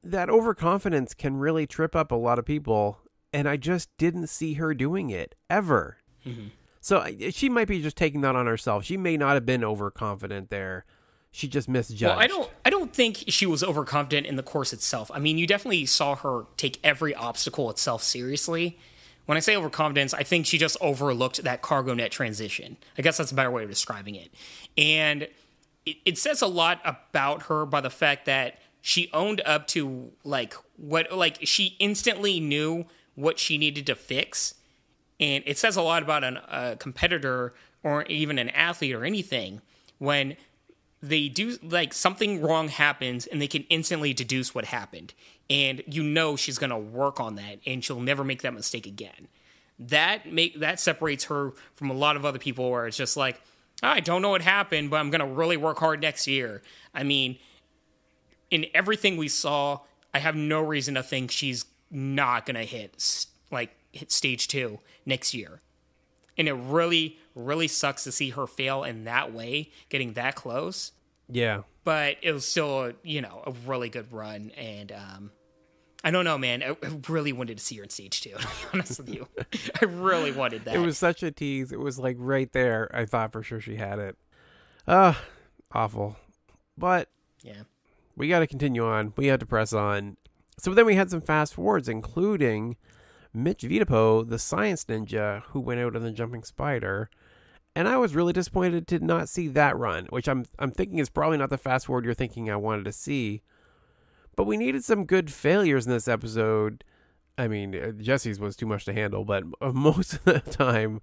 that overconfidence can really trip up a lot of people, and I just didn't see her doing it ever. Mm-hmm. So she might be just taking that on herself. She may not have been overconfident there. She just misjudged. Well, I don't think she was overconfident in the course itself. I mean, you definitely saw her take every obstacle itself seriously. When I say overconfidence, I think she just overlooked that cargo net transition. I guess that's a better way of describing it. And it says a lot about her by the fact that she owned up to she instantly knew what she needed to fix. And it says a lot about a competitor or even an athlete or anything when they do, like, something wrong happens and they can instantly deduce what happened. And you know she's going to work on that and she'll never make that mistake again. That separates her from a lot of other people where it's just like, I don't know what happened, but I'm going to really work hard next year. I mean, in everything we saw, I have no reason to think she's not going to hit stage 2 next year. And it really, really sucks to see her fail in that way, getting that close. Yeah. But it was still, a really good run. And I don't know, man. I really wanted to see her in stage 2, to be honest with you. I really wanted that. It was such a tease. It was like right there. I thought for sure she had it. Awful. But yeah, we got to continue on. We had to press on. So then we had some fast forwards, including Mitch Vitapo, the science ninja who went out on the jumping spider. And I was really disappointed to not see that run, which I'm thinking is probably not the fast forward you're thinking I wanted to see. But we needed some good failures in this episode. I mean, Jessie's was too much to handle, but most of the time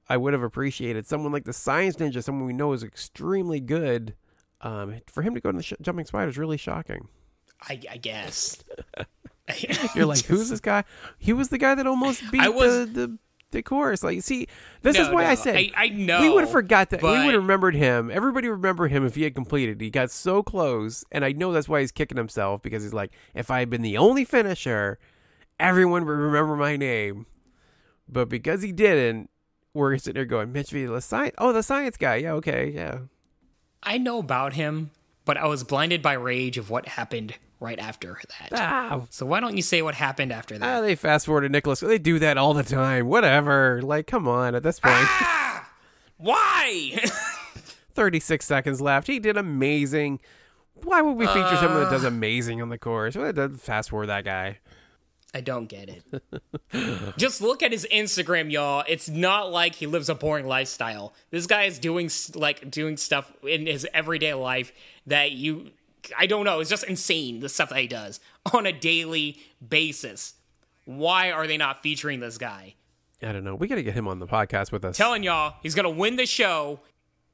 I would have appreciated someone like the science ninja, someone we know is extremely good. For him to go to the jumping spider is really shocking. I guess. You're like, who's this guy? He was the guy that almost beat the course. Like, see, this is why I said I know we would have forgot that. but... We would have remembered him. Everybody remembered him if he had completed. He got so close, and I know that's why he's kicking himself, because he's like, if I had been the only finisher, everyone would remember my name. But because he didn't, we're sitting there going, Mitch V, the science. Oh, the science guy. Yeah, okay, yeah. I know about him, but I was blinded by rage of what happened right after that. So why don't you say what happened after that? They fast forward to Nicholas. They do that all the time. Whatever. Like, come on, at this point. Why? 36 seconds left. He did amazing. Why would we feature someone that does amazing on the course? Why does fast forward that guy? I don't get it. Just look at his Instagram, y'all. It's not like he lives a boring lifestyle. This guy is doing stuff in his everyday life that I don't know. It's just insane, the stuff that he does on a daily basis. Why are they not featuring this guy? I don't know. We got to get him on the podcast with us. Telling y'all, he's going to win the show,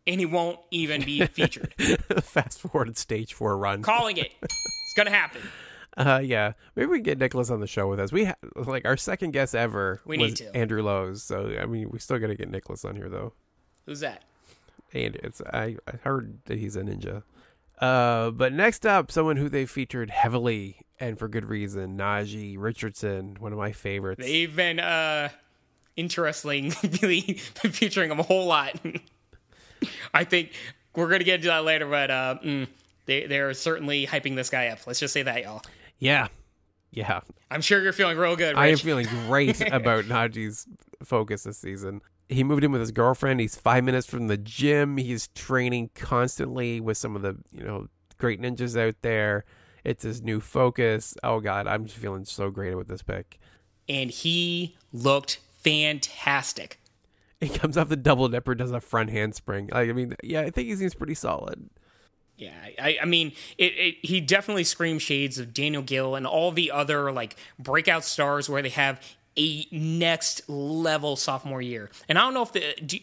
and he won't even be featured. Fast forward stage 4 run. Calling it. It's going to happen. Yeah. Maybe we can get Nicholas on the show with us. We our second guest ever was Andrew Lowe's. So, I mean, we still got to get Nicholas on here, though. Who's that? And I heard that he's a ninja. But next up, someone who they featured heavily and for good reason, Najee, Richardson, one of my favorites. They've been interestingly featuring him a whole lot. I think we're gonna get into that later, but They're certainly hyping this guy up. Let's just say that, y'all. Yeah. I'm sure you're feeling real good, Rich. I am feeling great about Najee's focus this season. He moved in with his girlfriend. He's 5 minutes from the gym. He's training constantly with some of the, great ninjas out there. It's his new focus. Oh, God, I'm just feeling so great with this pick. And he looked fantastic. He comes off the double dipper, does a front handspring. I think he seems pretty solid. Yeah, I mean, he definitely screams shades of Daniel Gill and all the other, breakout stars where they have a next level sophomore year. And I don't know if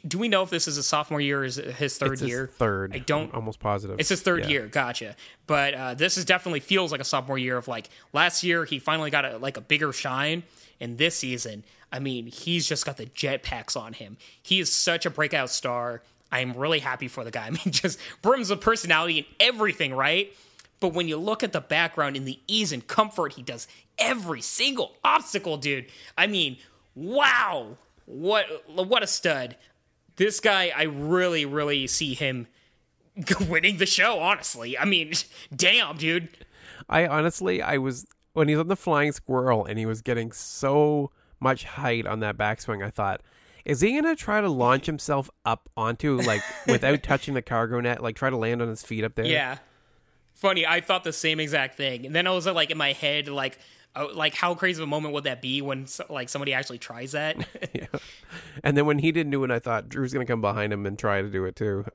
do we know if this is a sophomore year or is it his third year? Third. I don't. I'm almost positive. It's his third year. Gotcha. But this is definitely feels like a sophomore year of last year he finally got a bigger shine. And this season, I mean, he's just got the jetpacks on him. He is such a breakout star. I'm really happy for the guy. I mean, just brims of personality and everything, right? But when you look at the background and the ease and comfort he does every single obstacle, dude. I mean, wow. What a stud. This guy, I really, really see him winning the show, honestly. I mean, damn, dude. When he was on the flying squirrel and he was getting so much height on that backswing, I thought, is he going to try to launch himself up onto, without touching the cargo net, try to land on his feet up there? Yeah. Funny, I thought the same exact thing. And then I was in my head, how crazy of a moment would that be when somebody actually tries that? Yeah. And then when he didn't do it, I thought Drew's going to come behind him and try to do it too.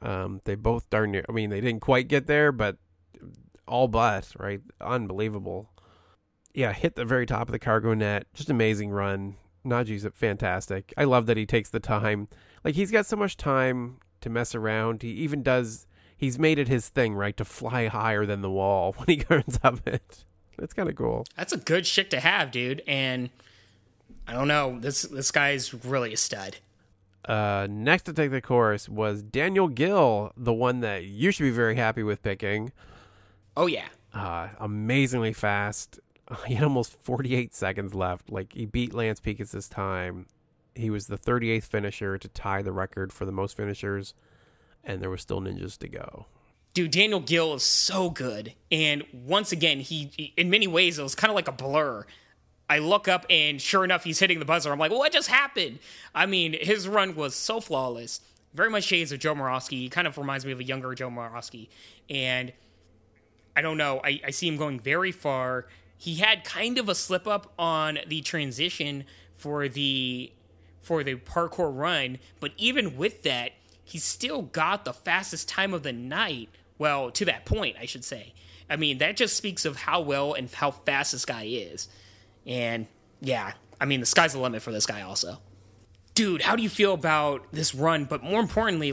They both darn near, they didn't quite get there, but all but, right? Unbelievable. Yeah, hit the very top of the cargo net. Just amazing run. Najee's fantastic. I love that he takes the time. He's got so much time to mess around. He's made it his thing, right, to fly higher than the wall when he turns up it. That's kind of cool. That's a good shit to have, dude. And I don't know, this guy's really a stud. Next to take the course was Daniel Gill, the one that you should be very happy with picking. Oh, yeah. Amazingly fast. He had almost 48 seconds left. He beat Lance Pekus' time. He was the 38th finisher to tie the record for the most finishers, and there were still ninjas to go. Dude, Daniel Gill is so good. And once again, he in many ways, it was kind of like a blur. I look up, and sure enough, he's hitting the buzzer. I'm like, what just happened? I mean, his run was so flawless. Very much shades of Joe Morosky. He kind of reminds me of a younger Joe Morosky. And I don't know. I see him going very far. He had kind of a slip up on the transition for the parkour run, but even with that, he still got the fastest time of the night. Well, to that point, I should say. I mean, that just speaks of how well and how fast this guy is. And yeah, I mean, the sky's the limit for this guy also. Dude, how do you feel about this run? But more importantly,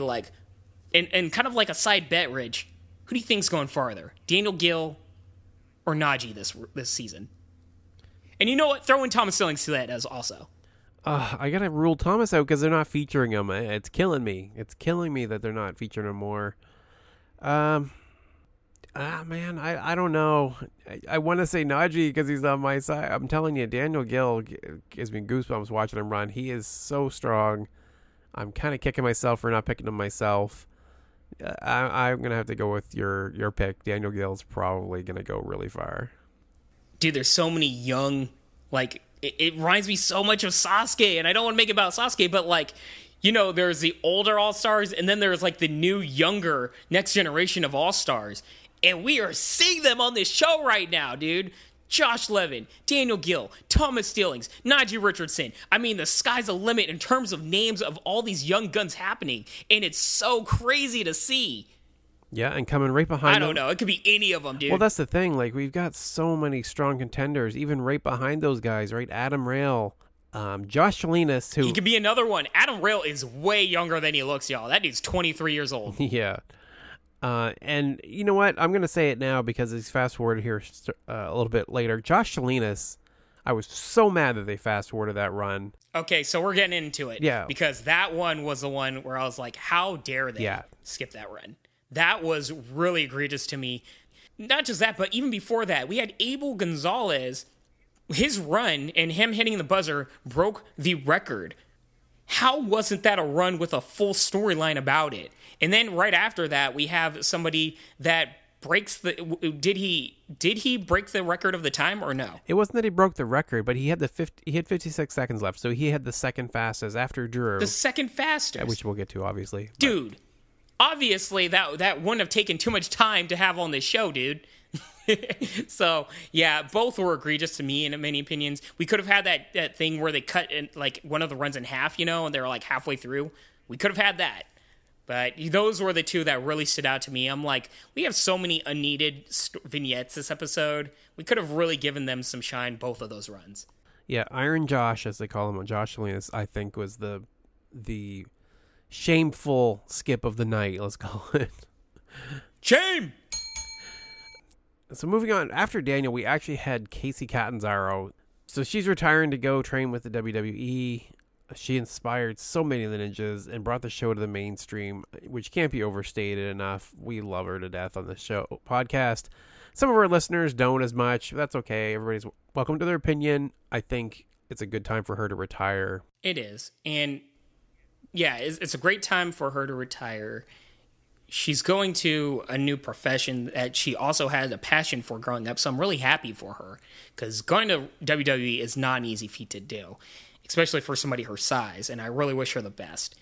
and kind of like a side bet, Rich, who do you think's going farther? Daniel Gill or Najee this season? And you know what? Throw in Thomas Stillings to that as also. I gotta rule Thomas out because they're not featuring him. It's killing me. It's killing me that they're not featuring him more. Man, I don't know. I want to say Najee because he's on my side. I'm telling you, Daniel Gill gives me goosebumps watching him run. He is so strong. I'm kind of kicking myself for not picking him myself. I'm going to have to go with your pick. Daniel Gill's probably going to go really far. Dude, there's so many young, it reminds me so much of Sasuke, and I don't want to make it about Sasuke, but there's the older All-Stars, and then there's the new, younger, next generation of All-Stars. And we are seeing them on this show right now, dude. Josh Levin, Daniel Gill, Thomas Stillings, Najee Richardson. I mean, the sky's the limit in terms of names of all these young guns happening. And it's so crazy to see. Yeah, and coming right behind I don't know. It could be any of them, dude. Well, that's the thing. We've got so many strong contenders, even right behind those guys, right? Adam Rayl, Josh Chalinas, who... He could be another one. Adam Rayl is way younger than he looks, y'all. That dude's 23 years old. Yeah. And you know what? I'm going to say it now because it's fast-forwarded here a little bit later. Josh Chalinas, I was so mad that they fast-forwarded that run. Okay, so we're getting into it. Yeah. Because that one was the one where I was like, how dare they skip that run? That was really egregious to me. Not just that, but even before that, we had Abel Gonzalez. His run and him hitting the buzzer broke the record. How wasn't that a run with a full storyline about it? And then right after that, we have somebody that breaks the. Did he break the record of the time or no? It wasn't that he broke the record, but he had 56 seconds left, so he had the second fastest after Drew. The second fastest, which we'll get to, obviously. Dude, obviously that wouldn't have taken too much time to have on this show, dude. So yeah, both were egregious to me in many opinions. We could have had that thing where they cut like one of the runs in half, and they were like halfway through. We could have had that. But those were the two that really stood out to me. I'm like, we have so many unneeded vignettes this episode. We could have really given them some shine, both of those runs. Yeah, Iron Josh, as they call him, Josh Salinas, I think was the shameful skip of the night, let's call it. Shame! So moving on, after Daniel, we actually had Kacy Catanzaro. So she's retiring to go train with the WWE. She inspired so many of the ninjas and brought the show to the mainstream, which can't be overstated enough. We love her to death on the show podcast. Some of our listeners don't as much. That's okay. Everybody's welcome to their opinion. I think it's a good time for her to retire. It is. And yeah, it's a great time for her to retire. She's going to a new profession that she also had a passion for growing up. So I'm really happy for her, because going to WWE is not an easy feat to do, especially for somebody her size, and I really wish her the best.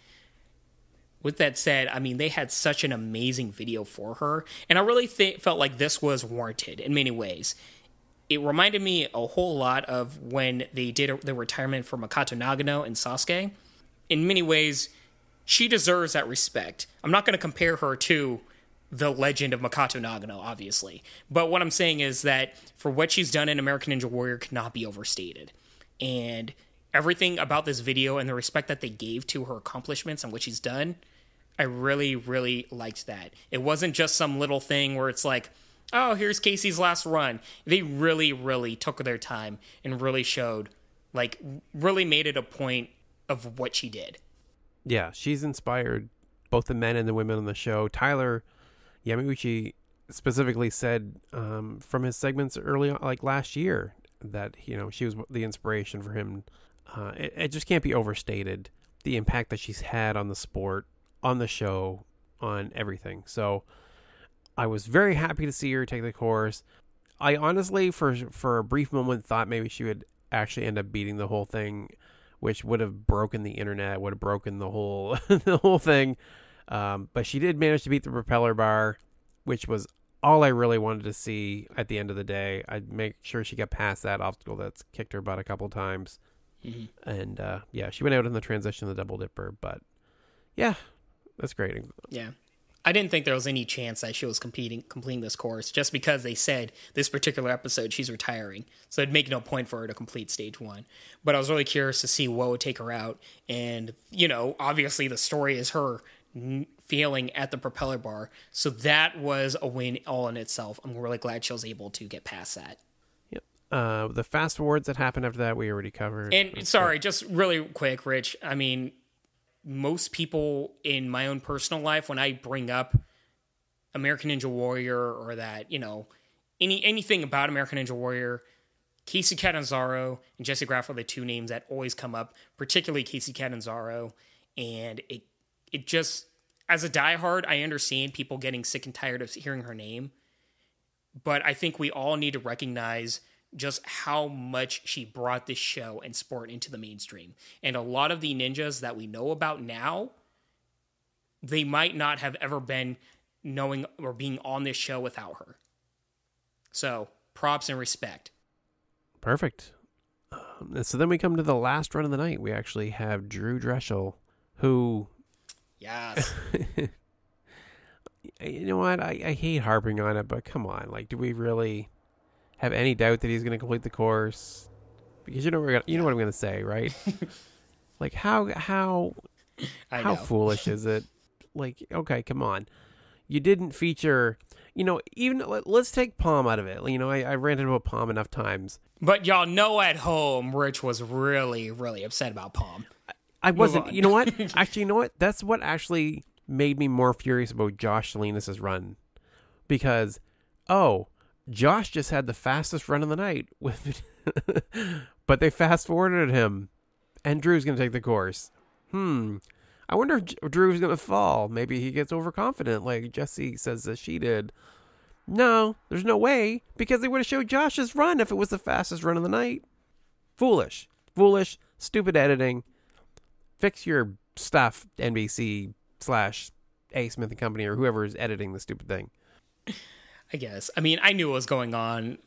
With that said, I mean, they had such an amazing video for her, and I really felt like this was warranted in many ways. It reminded me a whole lot of when they did the retirement for Makoto Nagano and Sasuke. In many ways, she deserves that respect. I'm not going to compare her to the legend of Makoto Nagano, obviously, but what I'm saying is that for what she's done in American Ninja Warrior cannot be overstated. And everything about this video and the respect that they gave to her accomplishments and what she's done, I really, really liked that. It wasn't just some little thing where it's like, oh, here's Kacy's last run. They really, really took their time and really showed, like, really made it a point of what she did. Yeah, she's inspired both the men and the women on the show. Tyler Yamauchi specifically said from his segments early on, like last year, that, she was the inspiration for him. It just can't be overstated, the impact that she's had on the sport, on the show, on everything. So I was very happy to see her take the course. I honestly, for a brief moment, thought maybe she would actually end up beating the whole thing, which would have broken the internet, would have broken the whole the whole thing. But she did manage to beat the propeller bar, which was all I really wanted to see at the end of the day. I'd make sure she got past that obstacle that's kicked her butt a couple times. Mm-hmm. And yeah, she went out in the transition of the double dipper, but yeah, that's great. Yeah. I didn't think there was any chance that she was completing this course, just because they said this particular episode she's retiring. So it'd make no point for her to complete stage 1. But I was really curious to see what would take her out. And, obviously the story is her failing at the propeller bar. So that was a win all in itself. I'm really glad she was able to get past that. Yep. The fast forwards that happened after that, we already covered. And sorry, just really quick, Rich. I mean, most people in my own personal life, when I bring up American Ninja Warrior or that, anything about American Ninja Warrior, Kacy Catanzaro and Jessie Graff are the two names that always come up, particularly Kacy Catanzaro. And it just, as a diehard, I understand people getting sick and tired of hearing her name. But I think we all need to recognize just how much she brought this show and sport into the mainstream. And a lot of the ninjas that we know about now, they might not have ever been knowing or being on this show without her. So, props and respect. Perfect. So then we come to the last run of the night. We actually have Drew Drechsel, who... Yes. You know what? I hate harping on it, but come on. Like, do we really have any doubt that he's going to complete the course? Because you know what I'm going to say, right? Like, how foolish is it? Like, okay, come on. You didn't feature, even let's take Palm out of it. I ranted about Palm enough times. But y'all know at home, Rich was really, really upset about Palm. I wasn't. You know what? Actually, you know what? That's what actually made me more furious about Josh Salinas' run. Because, Josh just had the fastest run of the night, but they fast forwarded him, and Drew's going to take the course. I wonder if Drew's going to fall. Maybe he gets overconfident, like Jessie says that she did. No, there's no way, because they would have showed Josh's run if it was the fastest run of the night. Foolish, stupid editing. Fix your stuff, NBC/A. Smith and Company, or whoever is editing the stupid thing. I guess. I mean, I knew what was going on.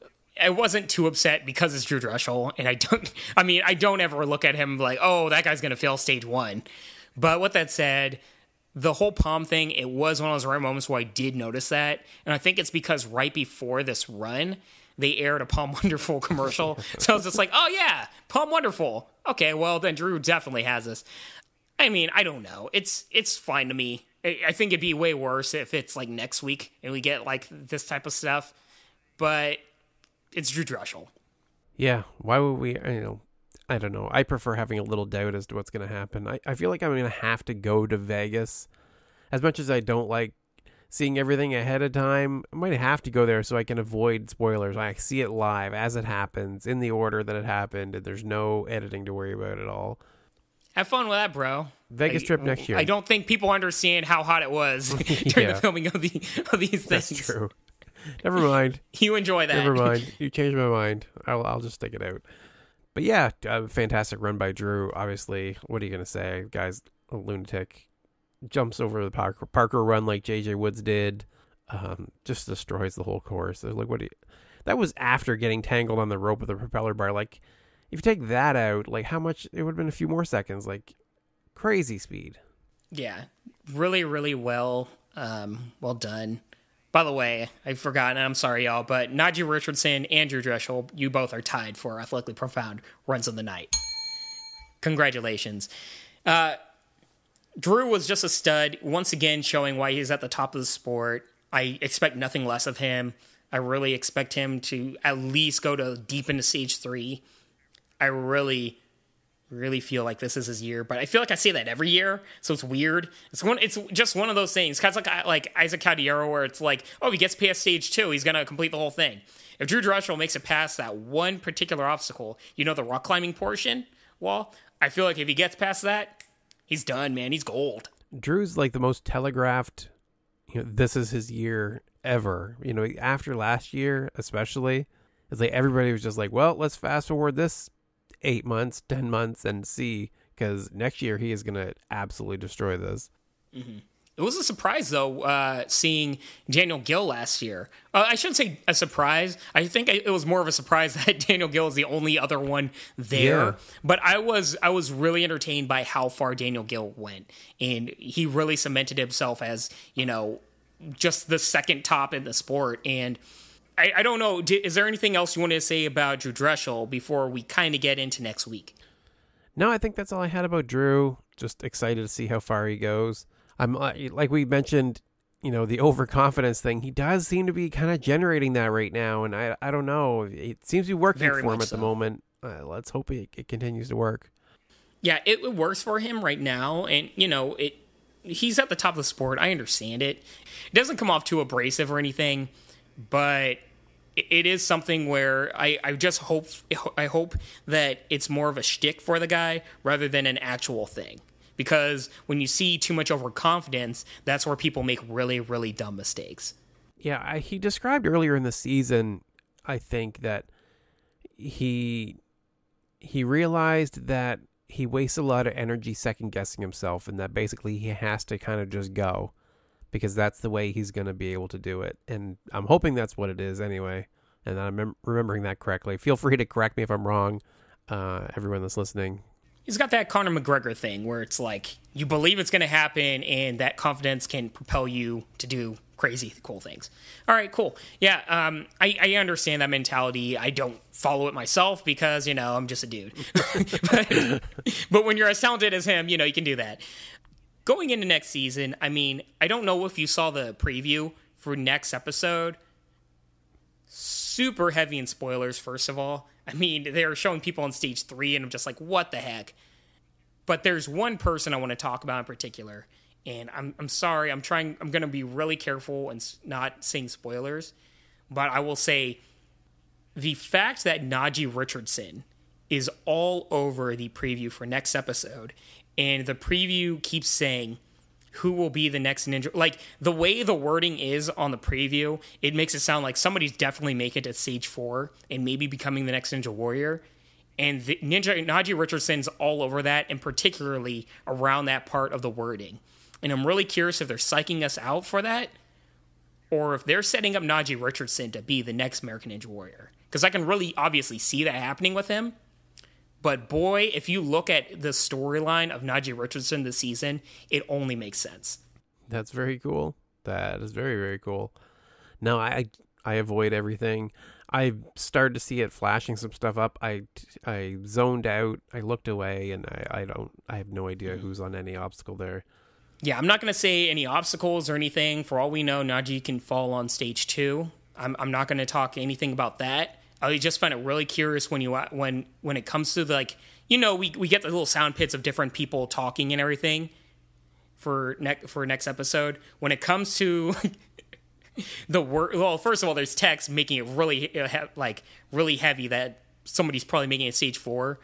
I wasn't too upset because it's Drew Drechsel, and I don't ever look at him like, oh, that guy's going to fail stage 1. But with that said, the whole palm thing, it was one of those rare moments where I did notice that. And I think it's because right before this run, they aired a Palm Wonderful commercial. So I was just like, oh yeah, Palm Wonderful. Okay, well then Drew definitely has this. I mean, I don't know. It's fine to me. I think it'd be way worse if it's like next week and we get like this type of stuff. But it's Drew Drechsel. Yeah, why would we, I don't know. I prefer having a little doubt as to what's going to happen. I feel like I'm going to have to go to Vegas. As much as I don't like seeing everything ahead of time, I might have to go there so I can avoid spoilers. I see it live as it happens, in the order that it happened, and there's no editing to worry about at all. Have fun with that, bro. Vegas trip next year. I don't think people understand how hot it was during the filming of these things. That's true. Never mind. You enjoy that. Never mind. You changed my mind. I'll just stick it out. But yeah, a fantastic run by Drew. Obviously, what are you going to say? Guy's a lunatic. Jumps over the Parker run like JJ Woods did. Just destroys the whole course. Like, that was after getting tangled on the rope with the propeller bar. Like, if you take that out, like, how much? It would have been a few more seconds. Like, crazy speed. Yeah, really, really well done. By the way, I forgot, and I'm sorry, y'all, but Najee Richardson and Drew Drechsel, you both are tied for athletically profound runs of the night. Congratulations. Drew was just a stud, once again showing why he's at the top of the sport. I expect nothing less of him. I really expect him to at least go to deep into stage 3. I really feel like this is his year, but I feel like I say that every year, so it's weird. It's just one of those things. Kind of like Isaac Catanzaro, where it's like, oh, he gets past stage 2, he's gonna complete the whole thing. If Drew Drechsel makes it past that one particular obstacle, the rock climbing portion wall, I feel like if he gets past that, he's done, man. He's gold. Drew's like the most telegraphed. This is his year ever. After last year, especially, it's like everybody was just like, well, let's fast forward this 8 months, 10 months, and see, because next year he is going to absolutely destroy this. Mm-hmm. It was a surprise, though, seeing Daniel Gill last year. I shouldn't say a surprise. I think it was more of a surprise that Daniel Gill is the only other one there. Yeah. But I was really entertained by how far Daniel Gill went, and he really cemented himself as just the second top in the sport. And I don't know. Is there anything else you wanted to say about Drew Drechsel before we kind of get into next week? No, I think that's all I had about Drew. Just excited to see how far he goes. I'm like we mentioned, the overconfidence thing. He does seem to be kind of generating that right now, and I don't know. It seems to be working for him at the moment. Let's hope it continues to work. Yeah, it works for him right now, and he's at the top of the sport. I understand it. It doesn't come off too abrasive or anything, but it is something where I just hope that it's more of a shtick for the guy rather than an actual thing. Because when you see too much overconfidence, that's where people make really, really dumb mistakes. Yeah, he described earlier in the season, I think, that he realized that he wastes a lot of energy second-guessing himself, and that basically he has to kind of just go, because that's the way he's going to be able to do it. And I'm hoping that's what it is anyway, and I'm remembering that correctly. Feel free to correct me if I'm wrong, everyone that's listening. He's got that Conor McGregor thing where it's like you believe it's going to happen, and that confidence can propel you to do crazy, cool things. All right, cool. Yeah, I understand that mentality. I don't follow it myself because, I'm just a dude. but when you're as talented as him, you can do that. Going into next season, I mean, I don't know if you saw the preview for next episode. Super heavy in spoilers, first of all. I mean, they're showing people on stage 3, and I'm just like, what the heck? But there's one person I want to talk about in particular, and I'm sorry, I'm going to be really careful and not saying spoilers, but I will say the fact that Najee Richardson is all over the preview for next episode, and the preview keeps saying, who will be the next ninja. Like, the way the wording is on the preview, it makes it sound like somebody's definitely making it to stage 4 and maybe becoming the next Ninja Warrior. And Najee Richardson's all over that, and particularly around that part of the wording. And I'm really curious if they're psyching us out for that, or if they're setting up Najee Richardson to be the next American Ninja Warrior. Because I can really obviously see that happening with him. But boy, if you look at the storyline of Najee Richardson this season, it only makes sense. That's very cool. That is very, very cool. No, I avoid everything. I started to see it flashing some stuff up. I zoned out. I looked away, and I have no idea who's on any obstacle there. Yeah, I'm not going to say any obstacles or anything. For all we know, Najee can fall on stage 2. I'm not going to talk anything about that. I just find it really curious when it comes to we get the little sound pits of different people talking and everything for next episode. When it comes to the word, well, first of all, there's text making it really really heavy that somebody's probably making it stage 4.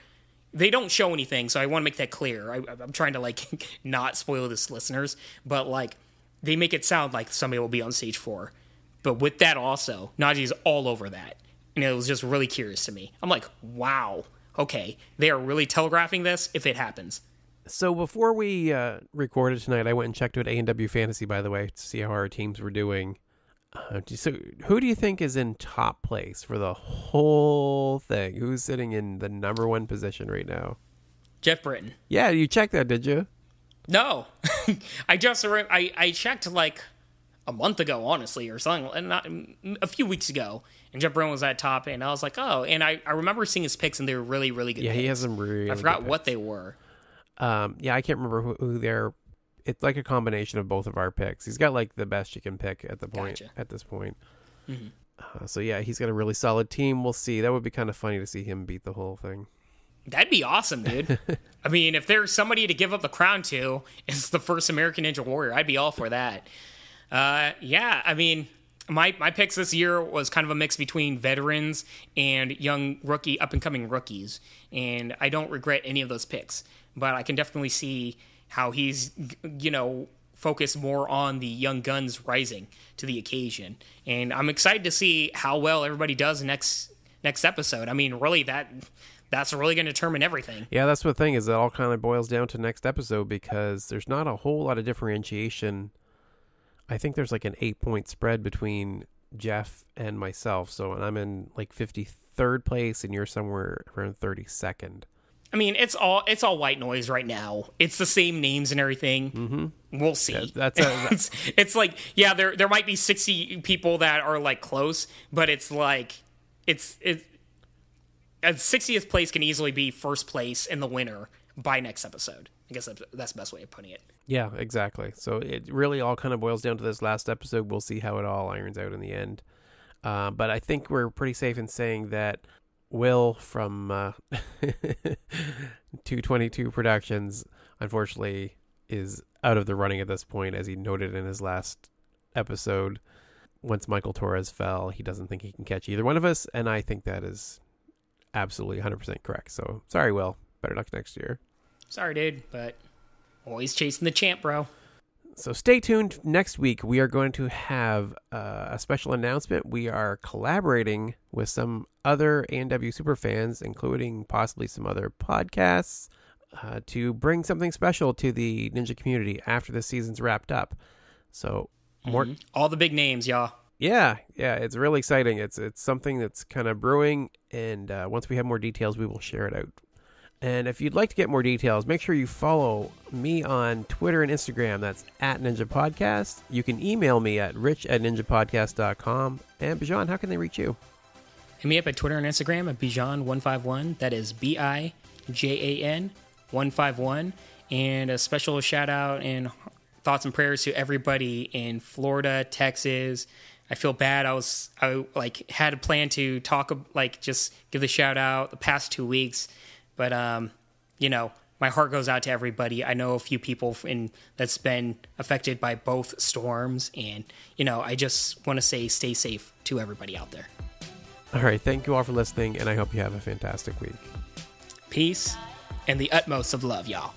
They don't show anything, so I want to make that clear. I'm trying to not spoil this, listeners, but they make it sound like somebody will be on stage 4. But with that also, Najee's all over that. And it was just really curious to me. I'm like, wow, okay, they are really telegraphing this if it happens. So before we recorded tonight, I went and checked with ANW Fantasy, by the way, to see how our teams were doing. So who do you think is in top place for the whole thing? Who's sitting in the number 1 position right now? Jeff Britton. Yeah, you checked that, did you? No. I checked a month ago, honestly, or something, and not a few weeks ago, and Jeff Britton was at top, and I was like, oh, and I remember seeing his picks, and they were really, really good. Yeah, picks. he has some really I forgot good what picks. they were. Yeah, I can't remember who they're. It's like a combination of both of our picks. He's got the best you can pick at this point. Mm-hmm. So yeah, he's got a really solid team. We'll see. That would be kind of funny to see him beat the whole thing. That'd be awesome, dude. I mean, if there's somebody to give up the crown to, it's the first American Ninja Warrior. I'd be all for that. Yeah, I mean, my picks this year was kind of a mix between veterans and young up-and-coming rookies, and I don't regret any of those picks. But I can definitely see how he's, focused more on the young guns rising to the occasion. And I'm excited to see how well everybody does next episode. I mean, really, that's really going to determine everything. Yeah, that's the thing, is it all kind of boils down to next episode, because there's not a whole lot of differentiation. I think there's an 8-point spread between Jeff and myself. So, and I'm in 53rd place, and you're somewhere around 32nd. I mean, it's all white noise right now. It's the same names and everything. Mm-hmm. We'll see. Yeah, it's there might be 60 people that are close, but it's 60th place can easily be first place and the winner by next episode. I guess that's the best way of putting it. Yeah, exactly. So it really all kind of boils down to this last episode. We'll see how it all irons out in the end. But I think we're pretty safe in saying that Will from 222 Productions, unfortunately, is out of the running at this point, as he noted in his last episode. Once Michael Torres fell, he doesn't think he can catch either one of us, and I think that is absolutely 100% correct. So, sorry, Will. Better luck next year. Sorry, dude, but always chasing the champ, bro. So stay tuned. Next week, we are going to have a special announcement. We are collaborating with some other ANW superfans, including possibly some other podcasts, to bring something special to the Ninja community after the season's wrapped up. So more, all the big names, y'all. Yeah, it's really exciting. It's something that's kind of brewing, and once we have more details, we will share it out. And if you'd like to get more details, make sure you follow me on Twitter and Instagram. That's @NinjaPodcast. You can email me at rich@ninjapodcast.com. And Bijan, how can they reach you? Hit me up at Twitter and Instagram at Bijan151. That is BIJAN 151. And a special shout out and thoughts and prayers to everybody in Florida, Texas. I feel bad. I had a plan to talk, just give the shout out the past 2 weeks. But, my heart goes out to everybody. I know a few people that's been affected by both storms. And, I just want to say stay safe to everybody out there. All right. Thank you all for listening, and I hope you have a fantastic week. Peace and the utmost of love, y'all.